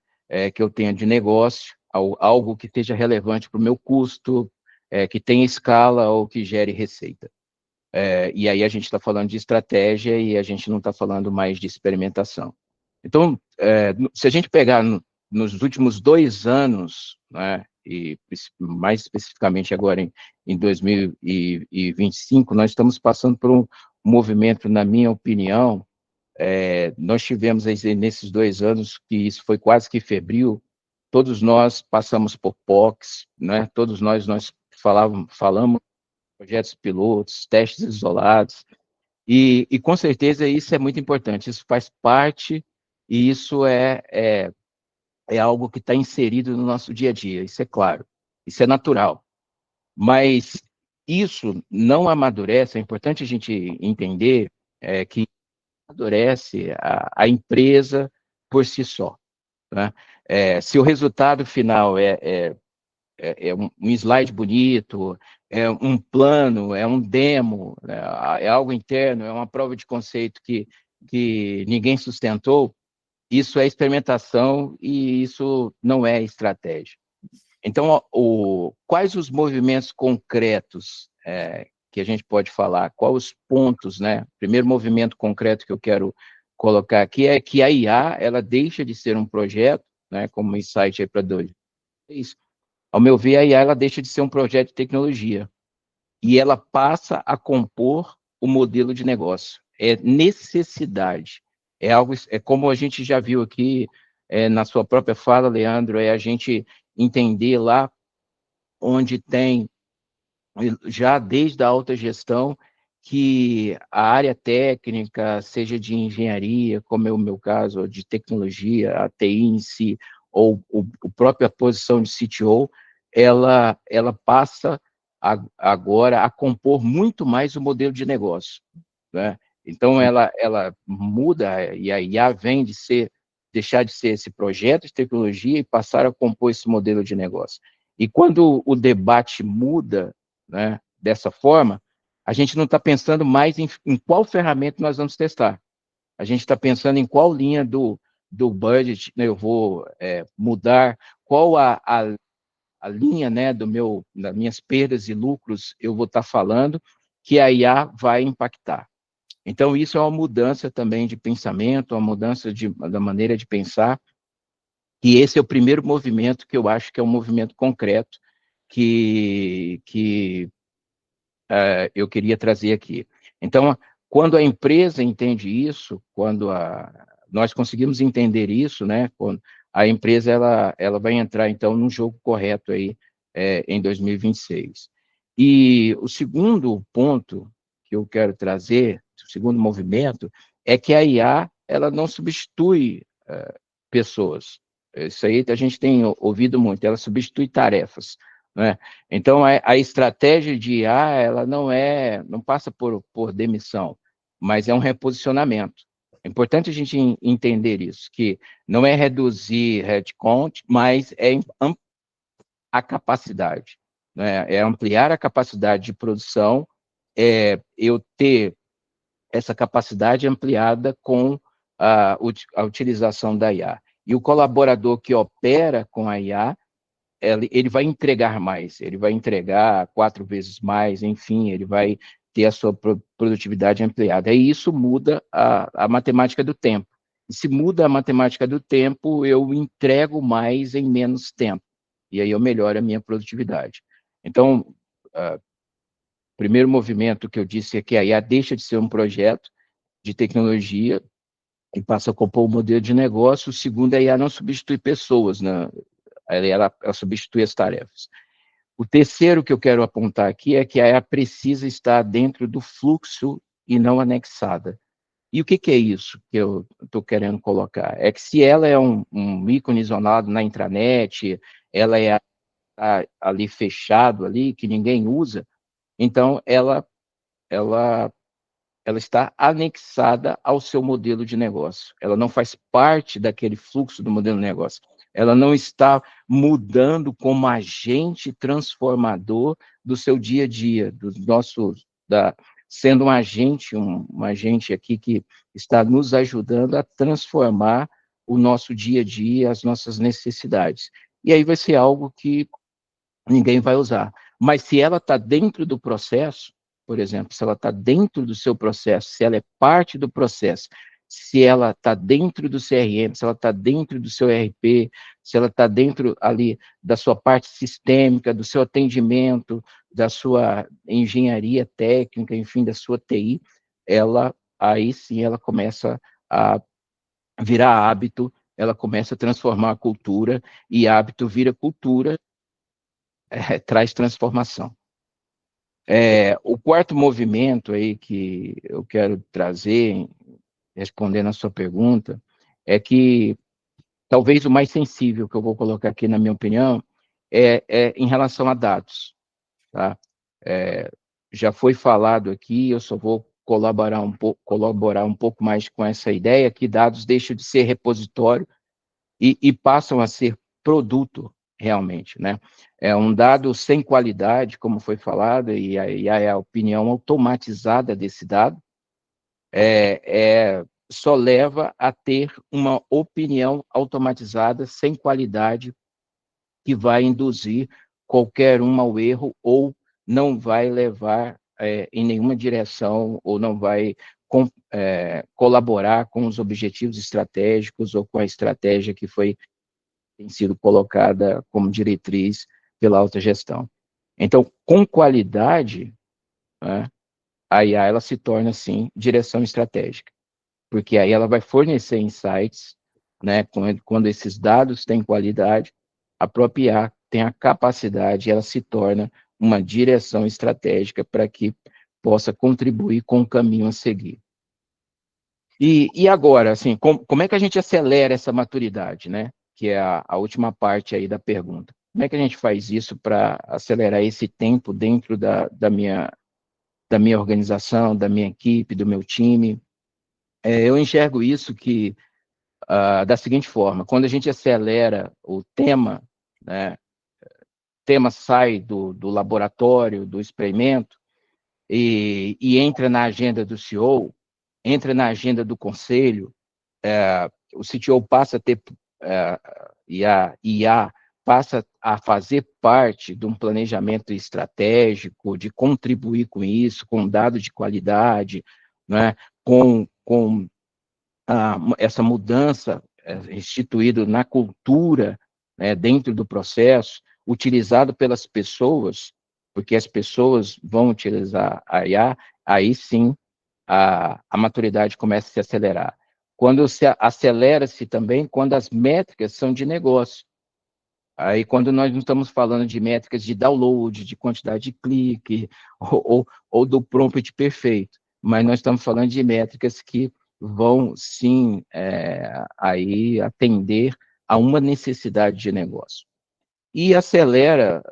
[SPEAKER 4] que eu tenha de negócio, algo que esteja relevante para o meu custo, que tenha escala ou que gere receita. E aí a gente está falando de estratégia e a gente não está falando mais de experimentação. Então, se a gente pegar nos últimos 2 anos, né, e mais especificamente agora em 2025, nós estamos passando por um movimento, na minha opinião, nós tivemos nesses 2 anos, que isso foi quase que febril, todos nós passamos por POCs, né, todos nós falamos projetos pilotos, testes isolados, e com certeza isso é muito importante, isso faz parte, e isso é algo que está inserido no nosso dia a dia, isso é claro, isso é natural, mas isso não amadurece, é importante a gente entender que amadurece a empresa por si só, né? Se o resultado final é um slide bonito, é um plano, é um demo, é algo interno, é uma prova de conceito que ninguém sustentou, isso é experimentação e isso não é estratégia. Então, quais os movimentos concretos que a gente pode falar? Quais os pontos, né? O primeiro movimento concreto que eu quero colocar aqui é que a IA, ela deixa de ser um projeto, né, como insight aí para 2. Ao meu ver, a IA ela deixa de ser um projeto de tecnologia e ela passa a compor o modelo de negócio. É necessidade. É como a gente já viu aqui na sua própria fala, Leandro, é a gente entender lá onde tem, já desde a alta gestão, que a área técnica, seja de engenharia, como é o meu caso, ou de tecnologia, a TI em si, ou a própria posição de CTO, ela passa agora a compor muito mais o modelo de negócio, né? Então, ela muda, e a IA vem deixar de ser esse projeto de tecnologia e passar a compor esse modelo de negócio. E quando o debate muda, né, dessa forma, a gente não está pensando mais em qual ferramenta nós vamos testar. A gente está pensando em qual linha do budget, né, eu vou mudar, qual a linha, né, das minhas perdas e lucros eu vou estar falando, que a IA vai impactar. Então, isso é uma mudança também de pensamento, uma mudança da maneira de pensar, e esse é o primeiro movimento que eu acho que é um movimento concreto que eu queria trazer aqui. Então, quando a empresa entende isso, quando nós conseguimos entender isso, né, quando a empresa ela vai entrar, então, num jogo correto aí, em 2026. E o segundo ponto que eu quero trazer, o segundo movimento, é que a IA, ela não substitui pessoas. Isso aí a gente tem ouvido muito, ela substitui tarefas, né? Então, a estratégia de IA, ela não passa por demissão, mas é um reposicionamento. É importante a gente entender isso, que não é reduzir headcount, mas é a capacidade, né? É ampliar a capacidade de produção, eu ter essa capacidade ampliada com a utilização da IA. E o colaborador que opera com a IA, ele vai entregar mais, ele vai entregar 4 vezes mais, enfim, ele vai ter a sua produtividade ampliada. E isso muda a matemática do tempo. E se muda a matemática do tempo, eu entrego mais em menos tempo. E aí eu melhoro a minha produtividade. Então, o primeiro movimento que eu disse é que a IA deixa de ser um projeto de tecnologia e passa a compor o modelo de negócio. O segundo, a IA não substitui pessoas, né? Ela substitui as tarefas. O terceiro que eu quero apontar aqui é que a IA precisa estar dentro do fluxo e não anexada. E o que é isso que eu estou querendo colocar? É que se ela é um ícone isolado na intranet, ela é ali fechado, ali, que ninguém usa, então ela está anexada ao seu modelo de negócio. Ela não faz parte daquele fluxo do modelo de negócio. Ela não está mudando como agente transformador do seu dia a dia, sendo um agente aqui que está nos ajudando a transformar o nosso dia a dia, as nossas necessidades. E aí vai ser algo que ninguém vai usar. Mas se ela está dentro do processo, por exemplo, se ela está dentro do seu processo, se ela é parte do processo, se ela está dentro do CRM, se ela está dentro do seu ERP, se ela está dentro ali da sua parte sistêmica, do seu atendimento, da sua engenharia técnica, enfim, da sua TI, aí sim ela começa a virar hábito, ela começa a transformar a cultura, e hábito vira cultura, traz transformação. O quarto movimento aí que eu quero trazer, respondendo a sua pergunta, é que talvez o mais sensível que eu vou colocar aqui, na minha opinião, é em relação a dados. Tá? Já foi falado aqui, eu só vou colaborar um pouco mais com essa ideia, que dados deixam de ser repositório e passam a ser produto, realmente, né? É um dado sem qualidade, como foi falado, e a opinião automatizada desse dado só leva a ter uma opinião automatizada sem qualidade, que vai induzir qualquer um ao erro, ou não vai levar em nenhuma direção, ou não vai colaborar com os objetivos estratégicos ou com a estratégia que tem sido colocada como diretriz pela alta gestão. Então, com qualidade, né, a IA ela se torna, sim, direção estratégica, porque aí ela vai fornecer insights, né, quando esses dados têm qualidade, a própria IA tem a capacidade, ela se torna uma direção estratégica para que possa contribuir com o caminho a seguir. E agora, assim, como é que a gente acelera essa maturidade, né? Que é a última parte aí da pergunta. Como é que a gente faz isso para acelerar esse tempo dentro da minha organização, da minha equipe, do meu time? Eu enxergo isso da seguinte forma: quando a gente acelera o tema, né, o tema sai do laboratório, do experimento, e entra na agenda do CEO, entra na agenda do conselho, o CTO passa a ter, e a IA passa a fazer parte de um planejamento estratégico, de contribuir com isso, com dados de qualidade, né, com essa mudança instituída na cultura, né, dentro do processo, utilizado pelas pessoas, porque as pessoas vão utilizar a IA, aí sim a maturidade começa a se acelerar. Quando se acelera-se também, quando as métricas são de negócio. Aí, quando nós não estamos falando de métricas de download, de quantidade de clique, ou do prompt perfeito, mas nós estamos falando de métricas que vão, sim, aí atender a uma necessidade de negócio. E acelera,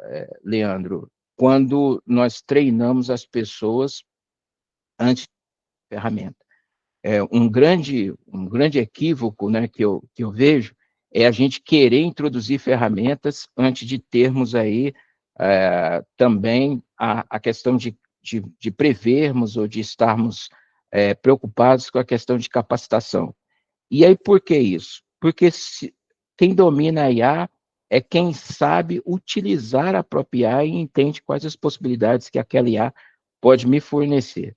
[SPEAKER 4] Leandro, quando nós treinamos as pessoas antes da ferramenta. Um grande equívoco, né, que eu vejo é a gente querer introduzir ferramentas antes de termos aí também a questão de prevermos ou de estarmos preocupados com a questão de capacitação. E aí, por que isso? Porque quem domina a IA é quem sabe utilizar a própria IA e entende quais as possibilidades que aquela IA pode me fornecer,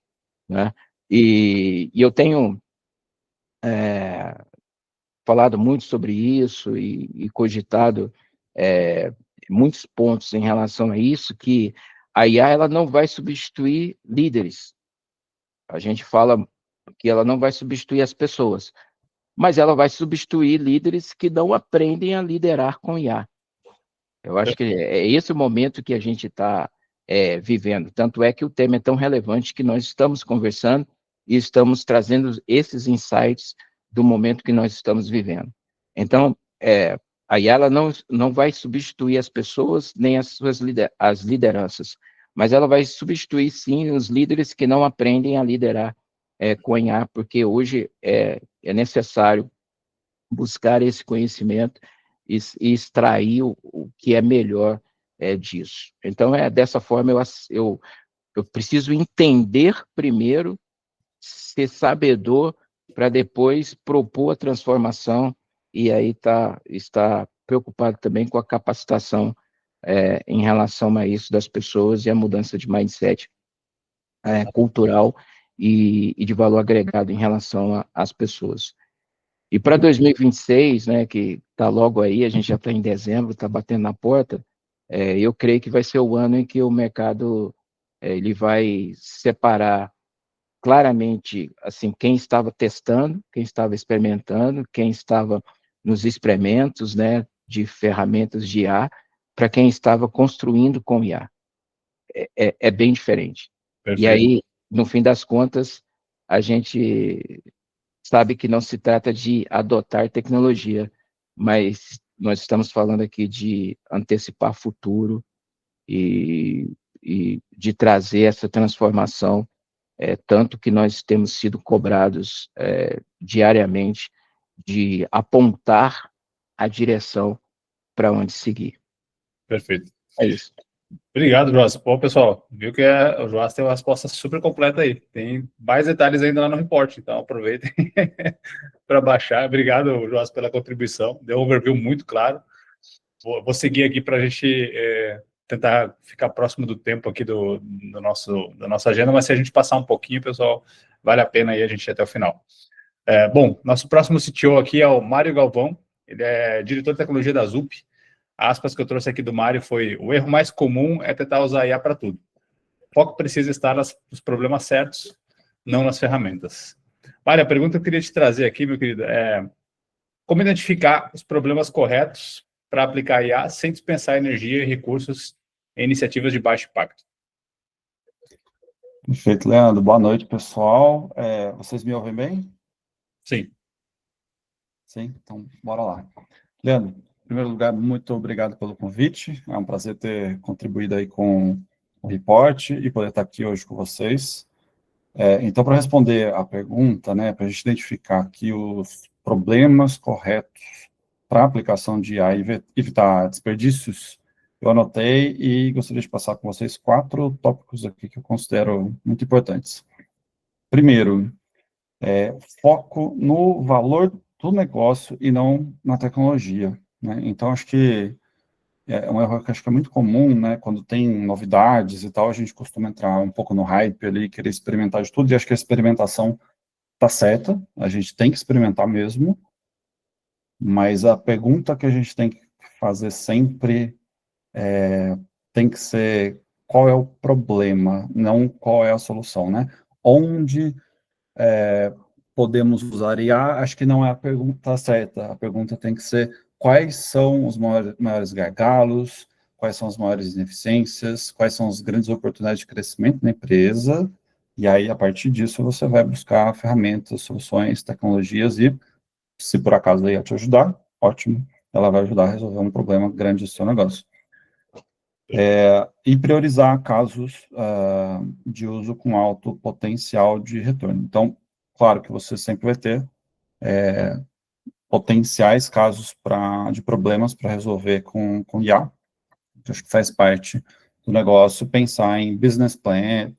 [SPEAKER 4] né? E eu tenho falado muito sobre isso e cogitado muitos pontos em relação a isso, que a IA ela não vai substituir líderes. A gente fala que ela não vai substituir as pessoas, mas ela vai substituir líderes que não aprendem a liderar com IA. Eu acho que é esse o momento que a gente está vivendo. Tanto é que o tema é tão relevante que nós estamos conversando e estamos trazendo esses insights do momento que nós estamos vivendo. Então, a IA ela não vai substituir as pessoas nem as lideranças, mas ela vai substituir, sim, os líderes que não aprendem a liderar com a IA, porque hoje é necessário buscar esse conhecimento e extrair o que é melhor disso. Então, dessa forma, eu preciso entender primeiro, ser sabedor, para depois propor a transformação, e aí está preocupado também com a capacitação em relação a isso das pessoas e a mudança de mindset cultural e de valor agregado em relação às pessoas. E para 2026, né, que está logo aí, a gente já está em dezembro, está batendo na porta, eu creio que vai ser o ano em que o mercado ele vai separar claramente assim quem estava testando, quem estava experimentando, quem estava nos experimentos, né, de ferramentas de IA, para quem estava construindo com IA. É bem diferente.
[SPEAKER 1] Perfeito.
[SPEAKER 4] E aí, no fim das contas, a gente sabe que não se trata de adotar tecnologia, mas nós estamos falando aqui de antecipar futuro e de trazer essa transformação, tanto que nós temos sido cobrados diariamente de apontar a direção para onde seguir.
[SPEAKER 1] Perfeito.
[SPEAKER 4] É isso.
[SPEAKER 1] Obrigado, Joás. Bom, pessoal, viu que o Joás tem uma resposta super completa aí. Tem mais detalhes ainda lá no report, então aproveitem para baixar. Obrigado, Joás, pela contribuição. Deu um overview muito claro. Vou seguir aqui para a gente tentar ficar próximo do tempo aqui da nossa agenda, mas se a gente passar um pouquinho, pessoal, vale a pena aí a gente ir até o final. Bom, nosso próximo CTO aqui é o Mário Galvão. Ele é diretor de tecnologia da ZUP. A aspas que eu trouxe aqui do Mário foi: o erro mais comum é tentar usar IA para tudo. O foco precisa estar nos problemas certos, não nas ferramentas. Mário, a pergunta que eu queria te trazer aqui, meu querido, é como identificar os problemas corretos para aplicar IA sem dispensar energia e recursos em iniciativas de baixo impacto?
[SPEAKER 5] Perfeito, Leandro. Boa noite, pessoal. Vocês me ouvem bem?
[SPEAKER 1] Sim.
[SPEAKER 5] Sim? Então, bora lá. Leandro, em primeiro lugar, muito obrigado pelo convite. É um prazer ter contribuído aí com o report e poder estar aqui hoje com vocês. Então, para responder a pergunta, né, para a gente identificar aqui os problemas corretos para a aplicação de IA e evitar desperdícios, eu anotei e gostaria de passar com vocês 4 tópicos aqui que eu considero muito importantes. Primeiro, foco no valor do negócio e não na tecnologia, né? Então, acho que é um erro que acho que é muito comum, né, quando tem novidades e tal, a gente costuma entrar um pouco no hype ali, querer experimentar de tudo, e acho que a experimentação tá certa, a gente tem que experimentar mesmo, mas a pergunta que a gente tem que fazer sempre tem que ser qual é o problema, não qual é a solução, né? Onde podemos usar IA, acho que não é a pergunta certa. A pergunta tem que ser quais são os maiores gargalos, quais são as maiores ineficiências, quais são as grandes oportunidades de crescimento na empresa, e aí, a partir disso, você vai buscar ferramentas, soluções, tecnologias, e se por acaso a IA te ajudar, ótimo, ela vai ajudar a resolver um problema grande do seu negócio. E priorizar casos de uso com alto potencial de retorno. Então, claro que você sempre vai ter potenciais casos de problemas para resolver com IA, que acho que faz parte do negócio, pensar em business plan,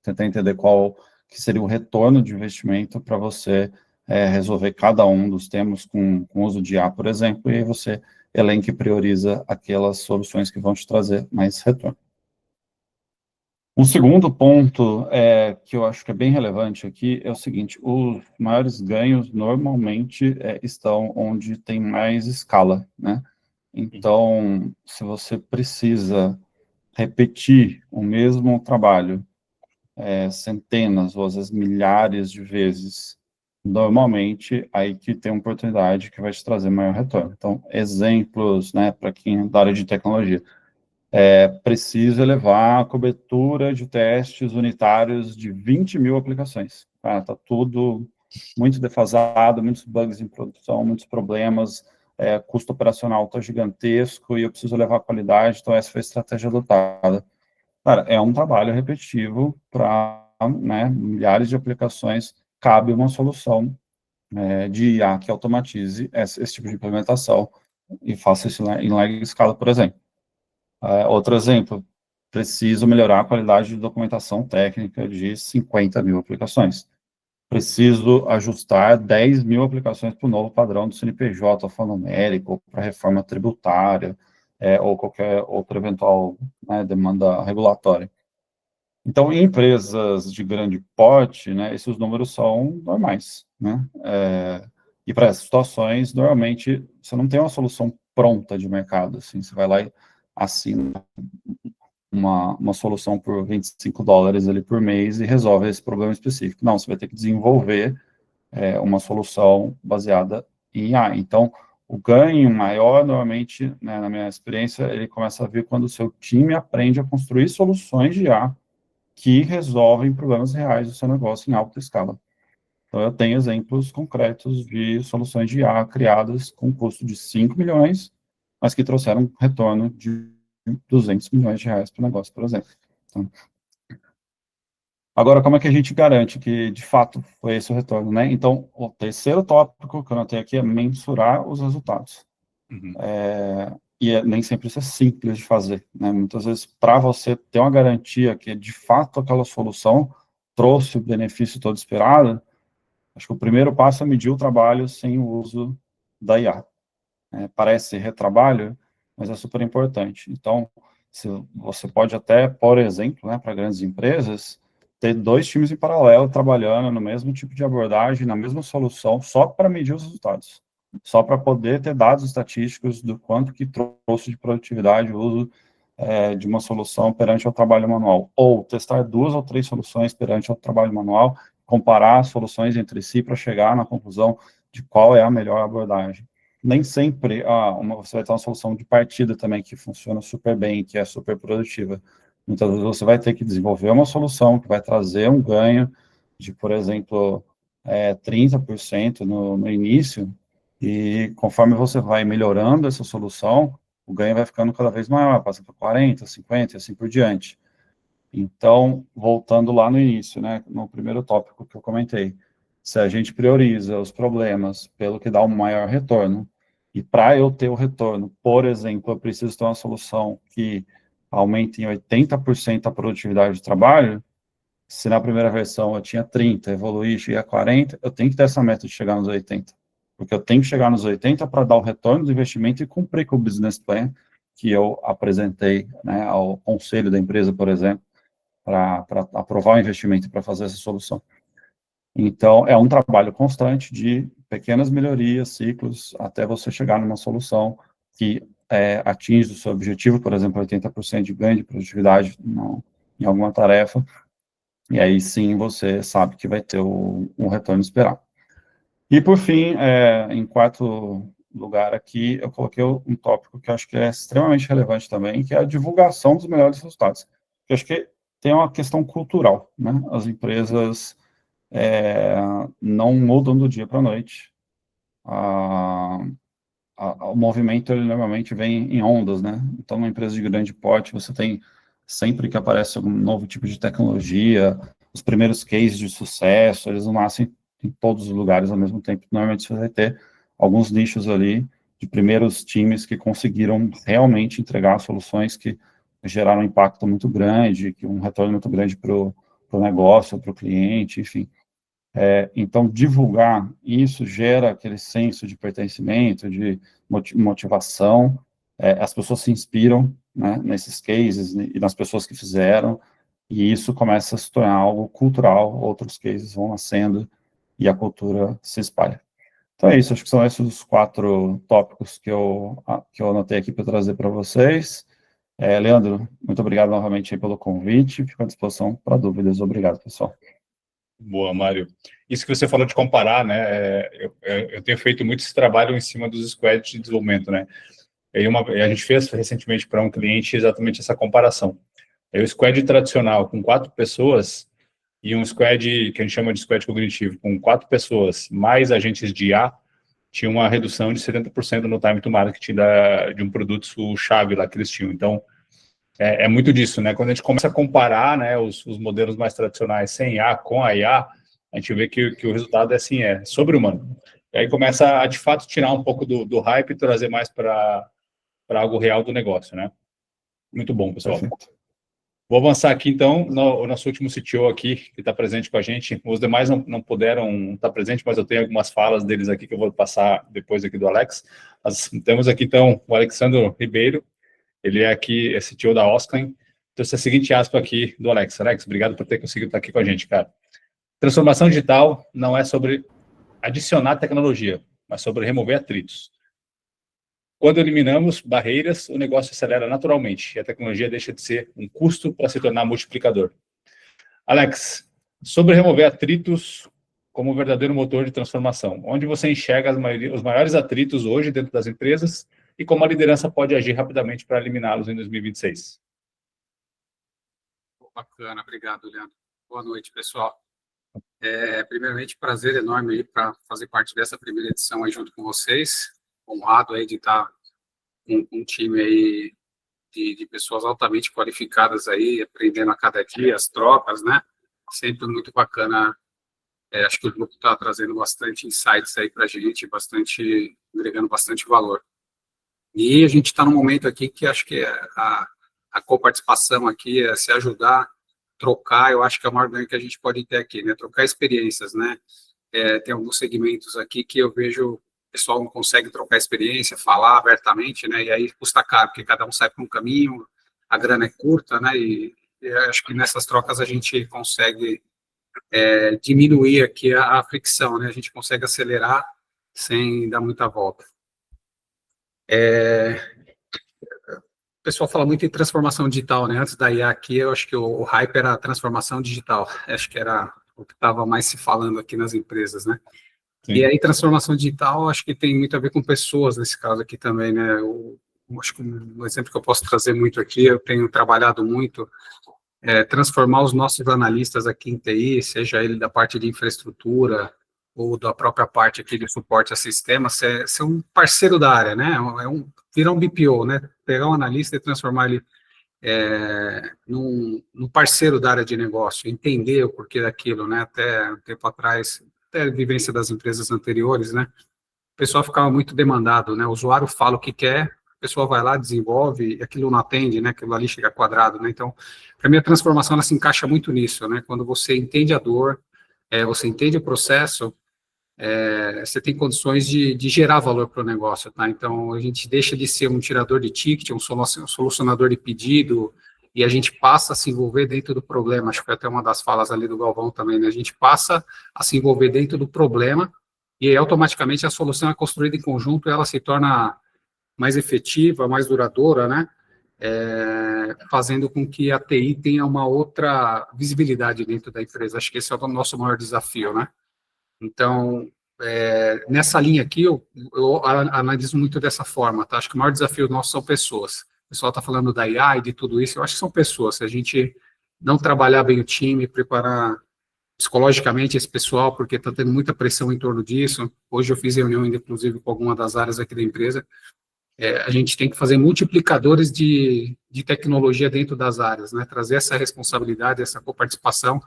[SPEAKER 5] tentar entender qual que seria o retorno de investimento para você resolver cada um dos temas com uso de IA, por exemplo, e aí você elenca e prioriza aquelas soluções que vão te trazer mais retorno. Um segundo ponto que eu acho que é bem relevante aqui é o seguinte: os maiores ganhos normalmente estão onde tem mais escala, né? Então, se você precisa repetir o mesmo trabalho centenas ou às vezes milhares de vezes, normalmente aí que tem uma oportunidade que vai te trazer maior retorno. Então, exemplos, né, para quem é da área de tecnologia. Preciso elevar a cobertura de testes unitários de 20 mil aplicações. Tá tudo muito defasado, muitos bugs em produção, muitos problemas, custo operacional está gigantesco e eu preciso levar a qualidade, então essa foi a estratégia adotada. Cara, é um trabalho repetitivo para, né, milhares de aplicações, cabe uma solução de IA que automatize esse tipo de implementação e faça isso em larga escala, por exemplo. Outro exemplo, preciso melhorar a qualidade de documentação técnica de 50 mil aplicações. Preciso ajustar 10 mil aplicações para o novo padrão do CNPJ alfanumérico, para a reforma tributária, ou qualquer outra eventual demanda regulatória. Então, em empresas de grande porte, né, esses números são normais, né? E para essas situações, normalmente, você não tem uma solução pronta de mercado, assim, você vai lá e assina uma solução por $25 ali por mês e resolve esse problema específico. Não, você vai ter que desenvolver uma solução baseada em IA. Então, o ganho maior, normalmente, né, na minha experiência, ele começa a vir quando o seu time aprende a construir soluções de IA que resolvem problemas reais do seu negócio em alta escala. Então, eu tenho exemplos concretos de soluções de IA criadas com custo de 5 milhões, mas que trouxeram um retorno de 200 milhões de reais para o negócio, por exemplo. Então, agora, como é que a gente garante que, de fato, foi esse o retorno, né? Então, o terceiro tópico que eu notei aqui é mensurar os resultados. E nem sempre isso é simples de fazer, né? Muitas vezes, para você ter uma garantia que, de fato, aquela solução trouxe o benefício todo esperado, acho que o primeiro passo é medir o trabalho sem o uso da IA. Parece retrabalho, mas é super importante. Então, você pode até, por exemplo, né, para grandes empresas, ter 2 times em paralelo trabalhando no mesmo tipo de abordagem, na mesma solução, só para medir os resultados, só para poder ter dados estatísticos do quanto que trouxe de produtividade o uso de uma solução perante ao trabalho manual, ou testar 2 ou 3 soluções perante ao trabalho manual, comparar as soluções entre si para chegar na conclusão de qual é a melhor abordagem. Nem sempre você vai ter uma solução de partida também que funciona super bem, que é super produtiva. Muitas vezes você vai ter que desenvolver uma solução que vai trazer um ganho de, por exemplo, 30% no início, e conforme você vai melhorando essa solução, o ganho vai ficando cada vez maior, passa para 40%, 50% e assim por diante. Então, voltando lá no início, né, no primeiro tópico que eu comentei, se a gente prioriza os problemas pelo que dá um maior retorno, e para eu ter o retorno, por exemplo, eu preciso ter uma solução que aumente em 80% a produtividade de trabalho, se na primeira versão eu tinha 30, evoluir, cheguei a 40, eu tenho que ter essa meta de chegar nos 80, porque eu tenho que chegar nos 80 para dar o retorno do investimento e cumprir com o business plan que eu apresentei, né, ao conselho da empresa, por exemplo, para aprovar o investimento para fazer essa solução. Então, é um trabalho constante de pequenas melhorias, ciclos, até você chegar numa solução que atinge o seu objetivo, por exemplo, 80% de ganho de produtividade em alguma tarefa, e aí sim você sabe que vai ter um retorno esperado. E, por fim, em quarto lugar aqui, eu coloquei um tópico que eu acho que é extremamente relevante também, que é a divulgação dos melhores resultados. Eu acho que tem uma questão cultural, né? As empresas não mudam do dia para a noite. O movimento, ele normalmente vem em ondas, né? Então, numa empresa de grande porte, você tem, sempre que aparece algum novo tipo de tecnologia, os primeiros cases de sucesso, eles não nascem em todos os lugares ao mesmo tempo. Normalmente, você vai ter alguns nichos ali de primeiros times que conseguiram realmente entregar soluções que geraram um impacto muito grande, que um retorno muito grande para o negócio, para o cliente, enfim. Então, divulgar isso gera aquele senso de pertencimento, de motivação, as pessoas se inspiram, né, nesses cases e nas pessoas que fizeram, e isso começa a se tornar algo cultural, outros cases vão nascendo e a cultura se espalha. Então é isso, acho que são esses os 4 tópicos que eu anotei aqui para trazer para vocês. Leandro, muito obrigado novamente aí pelo convite, fico à disposição para dúvidas. Obrigado, pessoal.
[SPEAKER 1] Boa, Mário. Isso que você falou de comparar, né? Eu tenho feito muito esse trabalho em cima dos squads de desenvolvimento, né? E a gente fez recentemente para um cliente exatamente essa comparação. O squad tradicional com 4 pessoas e um squad que a gente chama de squad cognitivo com 4 pessoas mais agentes de IA tinha uma redução de 70% no time to market de um produto-chave lá que eles tinham. Então, é muito disso, né? Quando a gente começa a comparar, né, os modelos mais tradicionais sem IA com a IA, a gente vê que o resultado é assim, é sobre-humano. E aí começa a, de fato, tirar um pouco do hype e trazer mais para algo real do negócio, né? Muito bom, pessoal.
[SPEAKER 5] Perfeito.
[SPEAKER 1] Vou avançar aqui, então, o nosso último CTO aqui, que está presente com a gente. Os demais não puderam estar presentes, mas eu tenho algumas falas deles aqui que eu vou passar depois aqui do Alex. Temos aqui, então, o Alexandre Ribeiro. Ele é aqui, é CTO da Osclen. Trouxe a seguinte aspa aqui do Alex. Alex, obrigado por ter conseguido estar aqui com a gente, cara. Transformação digital não é sobre adicionar tecnologia, mas sobre remover atritos. Quando eliminamos barreiras, o negócio acelera naturalmente e a tecnologia deixa de ser um custo para se tornar multiplicador. Alex, sobre remover atritos como um verdadeiro motor de transformação, onde você enxerga os maiores atritos hoje dentro das empresas e como a liderança pode agir rapidamente para eliminá-los em 2026.
[SPEAKER 6] Bacana, obrigado, Leandro. Boa noite, pessoal. Primeiramente, prazer enorme para fazer parte dessa primeira edição aí junto com vocês. Honrado aí de estar com um time aí de pessoas altamente qualificadas aí, aprendendo a cada dia as trocas, né? Sempre muito bacana. Acho que o grupo está trazendo bastante insights aí para a gente, agregando bastante valor. E a gente está num momento aqui que acho que a coparticipação aqui é se ajudar, trocar, eu acho que é o maior ganho que a gente pode ter aqui, né? Trocar experiências, né? Tem alguns segmentos aqui que eu vejo o pessoal não consegue trocar experiência, falar abertamente, né? E aí custa caro, porque cada um sai para um caminho, a grana é curta, né? E acho que nessas trocas a gente consegue diminuir aqui a fricção, né? A gente consegue acelerar sem dar muita volta. O pessoal fala muito em transformação digital, né? Antes da IA aqui, eu acho que o hype era a transformação digital. Acho que era o que estava mais se falando aqui nas empresas, né? Sim. E aí, transformação digital, acho que tem muito a ver com pessoas, nesse caso aqui também, né? Eu acho que um exemplo que eu posso trazer muito aqui, eu tenho trabalhado muito, transformar os nossos analistas aqui em TI, seja ele da parte de infraestrutura ou da própria parte aqui de suporte a sistemas, ser um parceiro da área, né? Virar um BPO, né? Pegar um analista e transformar ele num parceiro da área de negócio, entender o porquê daquilo, né? Até um tempo atrás, até a vivência das empresas anteriores, né? O pessoal ficava muito demandado, né? O usuário fala o que quer, a pessoa vai lá, desenvolve, e aquilo não atende, né? Aquilo ali chega quadrado, né? Então, para mim, a transformação, ela se encaixa muito nisso, né? Quando você entende a dor, você entende o processo, você tem condições de gerar valor para o negócio, tá? Então, a gente deixa de ser um tirador de ticket, um solucionador de pedido, e a gente passa a se envolver dentro do problema. Acho que foi até uma das falas ali do Galvão também, né? A gente passa a se envolver dentro do problema, e aí, automaticamente, a solução é construída em conjunto e ela se torna mais efetiva, mais duradoura, né? Fazendo com que a TI tenha uma outra visibilidade dentro da empresa. Acho que esse é o nosso maior desafio, né? Então, nessa linha aqui, eu analiso muito dessa forma, tá? Acho que o maior desafio nosso são pessoas. O pessoal está falando da IA e de tudo isso, eu acho que são pessoas. Se a gente não trabalhar bem o time, preparar psicologicamente esse pessoal, porque está tendo muita pressão em torno disso. Hoje eu fiz reunião, inclusive, com alguma das áreas aqui da empresa. A gente tem que fazer multiplicadores de tecnologia dentro das áreas, né? Trazer essa responsabilidade, essa coparticipação,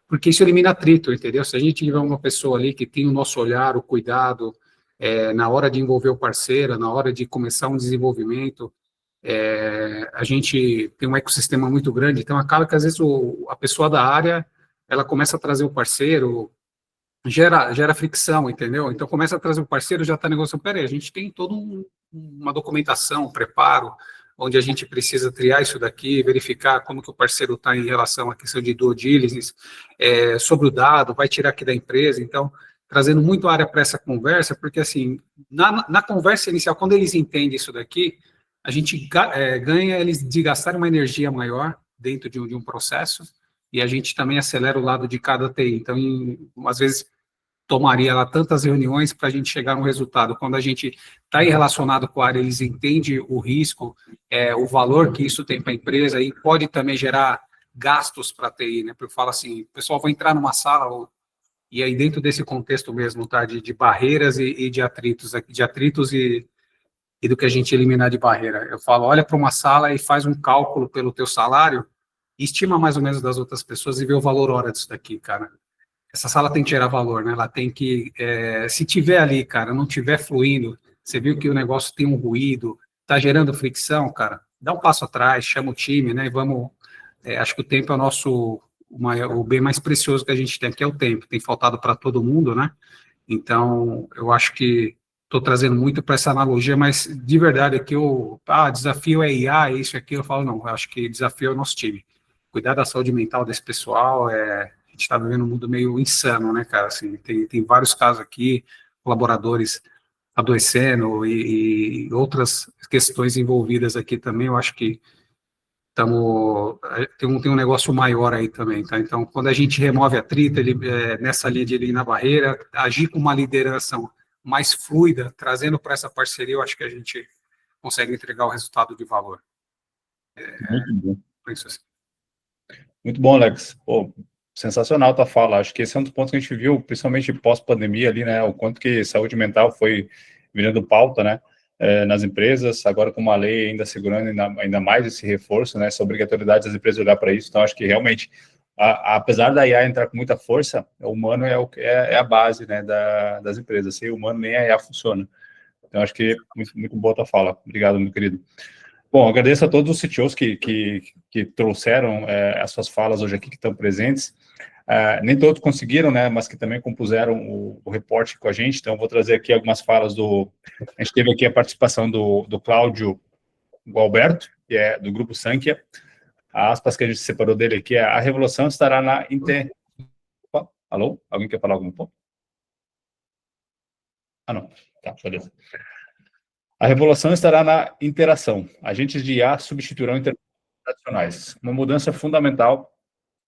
[SPEAKER 6] porque isso elimina atrito, entendeu? Se a gente tiver uma pessoa ali que tem o nosso olhar, o cuidado, na hora de envolver o parceiro, na hora de começar um desenvolvimento, a gente tem um ecossistema muito grande, então acaba que às vezes a pessoa da área, ela começa a trazer o parceiro, gera fricção, entendeu? Então começa a trazer o parceiro, já está negociando, peraí, a gente tem toda uma documentação, um preparo, onde a gente precisa triar isso daqui, verificar como que o parceiro está em relação à questão de due diligence, sobre o dado, vai tirar aqui da empresa, então, trazendo muito área para essa conversa, porque, assim, na conversa inicial, quando eles entendem isso daqui, a gente ganha eles de gastar uma energia maior dentro de um processo, e a gente também acelera o lado de cada TI. Então, às vezes, tomaria lá tantas reuniões para a gente chegar a um resultado. Quando a gente está relacionado com a área, eles entendem o risco, o valor que isso tem para a empresa, e pode também gerar gastos para a TI, né? Porque eu falo assim, o pessoal vai entrar numa sala, e aí dentro desse contexto mesmo, tá? De barreiras e de atritos e do que a gente eliminar de barreira. Eu falo, olha para uma sala e faz um cálculo pelo teu salário, e estima mais ou menos das outras pessoas e vê o valor hora disso daqui, cara. Essa sala tem que gerar valor, né? Ela tem que, se tiver ali, cara, não tiver fluindo, você viu que o negócio tem um ruído, tá gerando fricção, cara, dá um passo atrás, chama o time, né? E vamos, acho que o tempo é o bem mais precioso que a gente tem, que é o tempo. Tem faltado para todo mundo, né? Então, eu acho que estou trazendo muito para essa analogia, mas de verdade aqui desafio é IA, isso e aquilo, eu falo, não, eu acho que desafio é o nosso time. Cuidar da saúde mental desse pessoal, a gente está vivendo um mundo meio insano, né, cara? Assim, tem vários casos aqui, colaboradores adoecendo e outras questões envolvidas aqui também. Eu acho que tem um negócio maior aí também, tá? Então, quando a gente remove atrito, nessa linha de eliminar barreira, agir com uma liderança mais fluida, trazendo para essa parceria, eu acho que a gente consegue entregar o resultado de valor.
[SPEAKER 1] Muito bom.
[SPEAKER 6] Isso assim.
[SPEAKER 1] Muito bom, Alex. Pô, sensacional tua fala. Acho que esse é um dos pontos que a gente viu, principalmente pós-pandemia ali, né? O quanto que saúde mental foi virando pauta, né? Nas empresas, agora com uma lei ainda segurando ainda mais esse reforço, né? Essa obrigatoriedade das empresas olhar para isso. Então, acho que realmente, apesar da IA entrar com muita força, o humano é a base, né? Das empresas. Sem o humano, nem a IA funciona. Então, acho que muito, muito boa tua fala. Obrigado, meu querido. Bom, agradeço a todos os CTOs que trouxeram as suas falas hoje aqui, que estão presentes. Nem todos conseguiram, né, mas que também compuseram o reporte com a gente. Então, vou trazer aqui algumas falas a gente teve aqui a participação do Cláudio Gualberto, que é do Grupo Sankhya. A aspas que a gente separou dele aqui a revolução estará na... Alô? Alguém quer falar algum ponto? Não. Tá, beleza. A revolução estará na interação. Agentes de IA substituirão interações tradicionais. Uma mudança fundamental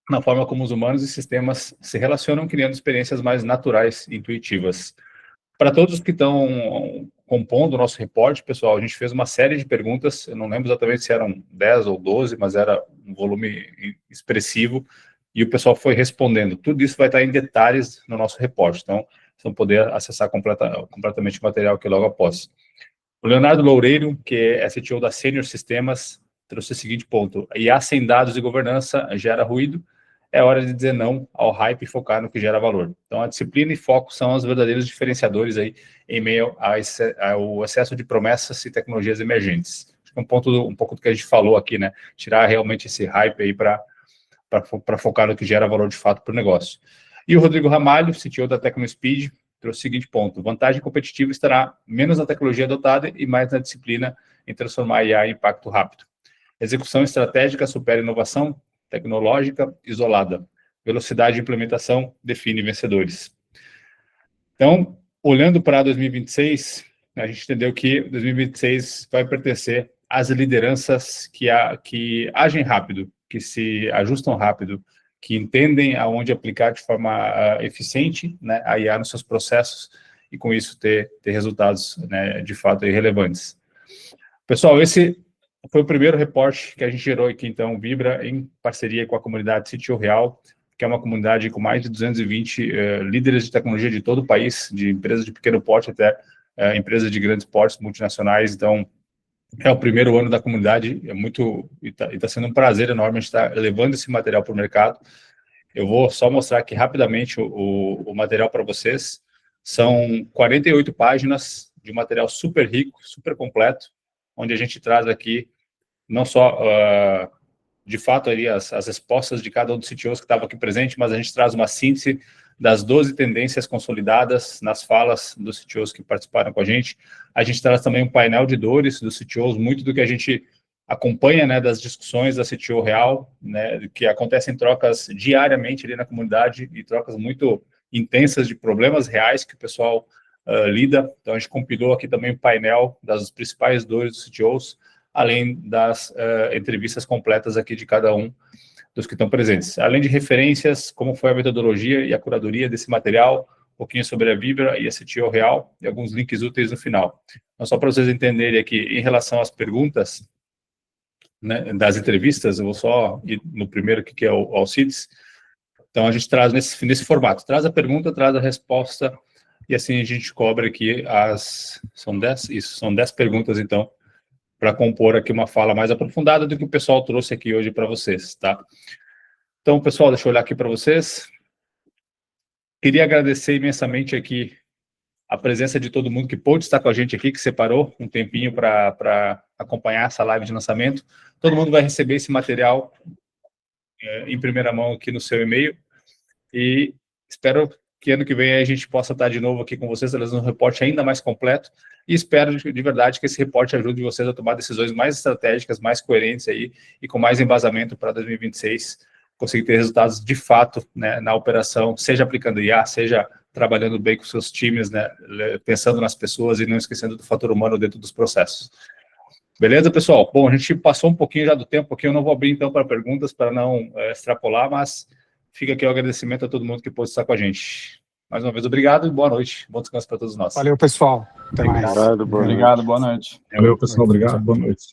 [SPEAKER 1] na forma como os humanos e sistemas se relacionam, criando experiências mais naturais e intuitivas. Para todos os que estão compondo o nosso reporte, pessoal, a gente fez uma série de perguntas, eu não lembro exatamente se eram 10 ou 12, mas era um volume expressivo, e o pessoal foi respondendo. Tudo isso vai estar em detalhes no nosso reporte, então vocês vão poder acessar completamente o material aqui logo após. O Leonardo Loureiro, que é CTO da Senior Sistemas, trouxe o seguinte ponto: IA sem dados e governança gera ruído, é hora de dizer não ao hype e focar no que gera valor. Então, a disciplina e foco são os verdadeiros diferenciadores aí em meio ao excesso de promessas e tecnologias emergentes. Acho que é um pouco do que a gente falou aqui, né? Tirar realmente esse hype aí para focar no que gera valor de fato para o negócio. E o Rodrigo Ramalho, CTO da TecnoSpeed, trouxe o seguinte ponto: vantagem competitiva estará menos na tecnologia adotada e mais na disciplina em transformar a IA em impacto rápido. Execução estratégica supera inovação tecnológica isolada. Velocidade de implementação define vencedores. Então, olhando para 2026, a gente entendeu que 2026 vai pertencer às lideranças que agem rápido, que se ajustam rápido, que entendem aonde aplicar de forma eficiente, né, a IA nos seus processos e, com isso, ter resultados, né, de fato relevantes. Pessoal, esse foi o primeiro reporte que a gente gerou aqui, então, Vibra, em parceria com a comunidade CTO Real, que é uma comunidade com mais de 220 líderes de tecnologia de todo o país, de empresas de pequeno porte até empresas de grandes portes multinacionais. Então, é o primeiro ano da comunidade, e está sendo um prazer enorme a gente estar levando esse material para o mercado. Eu vou só mostrar aqui rapidamente o material para vocês. São 48 páginas de material super rico, super completo, onde a gente traz aqui não só, de fato, ali as respostas de cada um dos CTOs que estava aqui presente, mas a gente traz uma síntese das 12 tendências consolidadas nas falas dos CTOs que participaram com a gente. A gente traz também um painel de dores dos CTOs, muito do que a gente acompanha, né, das discussões da CTO Real, né, que acontecem trocas diariamente ali na comunidade, e trocas muito intensas de problemas reais que o pessoal lida. Então, a gente compilou aqui também um painel das principais dores dos CTOs, além das entrevistas completas aqui de cada um dos que estão presentes. Além de referências, como foi a metodologia e a curadoria desse material, um pouquinho sobre a Vibra e a CTO Real, e alguns links úteis no final. Então, só para vocês entenderem aqui, em relação às perguntas, né, das entrevistas, eu vou só ir no primeiro aqui, que é o Alcides. Então, a gente traz nesse formato, traz a pergunta, traz a resposta, e assim a gente cobre aqui são 10 perguntas, então, para compor aqui uma fala mais aprofundada do que o pessoal trouxe aqui hoje para vocês, tá? Então, pessoal, deixa eu olhar aqui para vocês. Queria agradecer imensamente aqui a presença de todo mundo que pôde estar com a gente aqui, que separou um tempinho para acompanhar essa live de lançamento. Todo mundo vai receber esse material em primeira mão aqui no seu e-mail, e espero que ano que vem a gente possa estar de novo aqui com vocês, trazendo um reporte ainda mais completo, e espero de verdade que esse reporte ajude vocês a tomar decisões mais estratégicas, mais coerentes aí, e com mais embasamento para 2026, conseguir ter resultados de fato, né, na operação, seja aplicando IA, seja trabalhando bem com seus times, né, pensando nas pessoas e não esquecendo do fator humano dentro dos processos. Beleza, pessoal? Bom, a gente passou um pouquinho já do tempo aqui, eu não vou abrir então para perguntas, para não extrapolar, mas fica aqui o agradecimento a todo mundo que pôde estar com a gente. Mais uma vez, obrigado e boa noite. Bom descanso para todos nós.
[SPEAKER 7] Valeu, pessoal. Até mais.
[SPEAKER 5] Obrigado, boa noite.
[SPEAKER 2] Valeu, pessoal. Obrigado. Boa noite.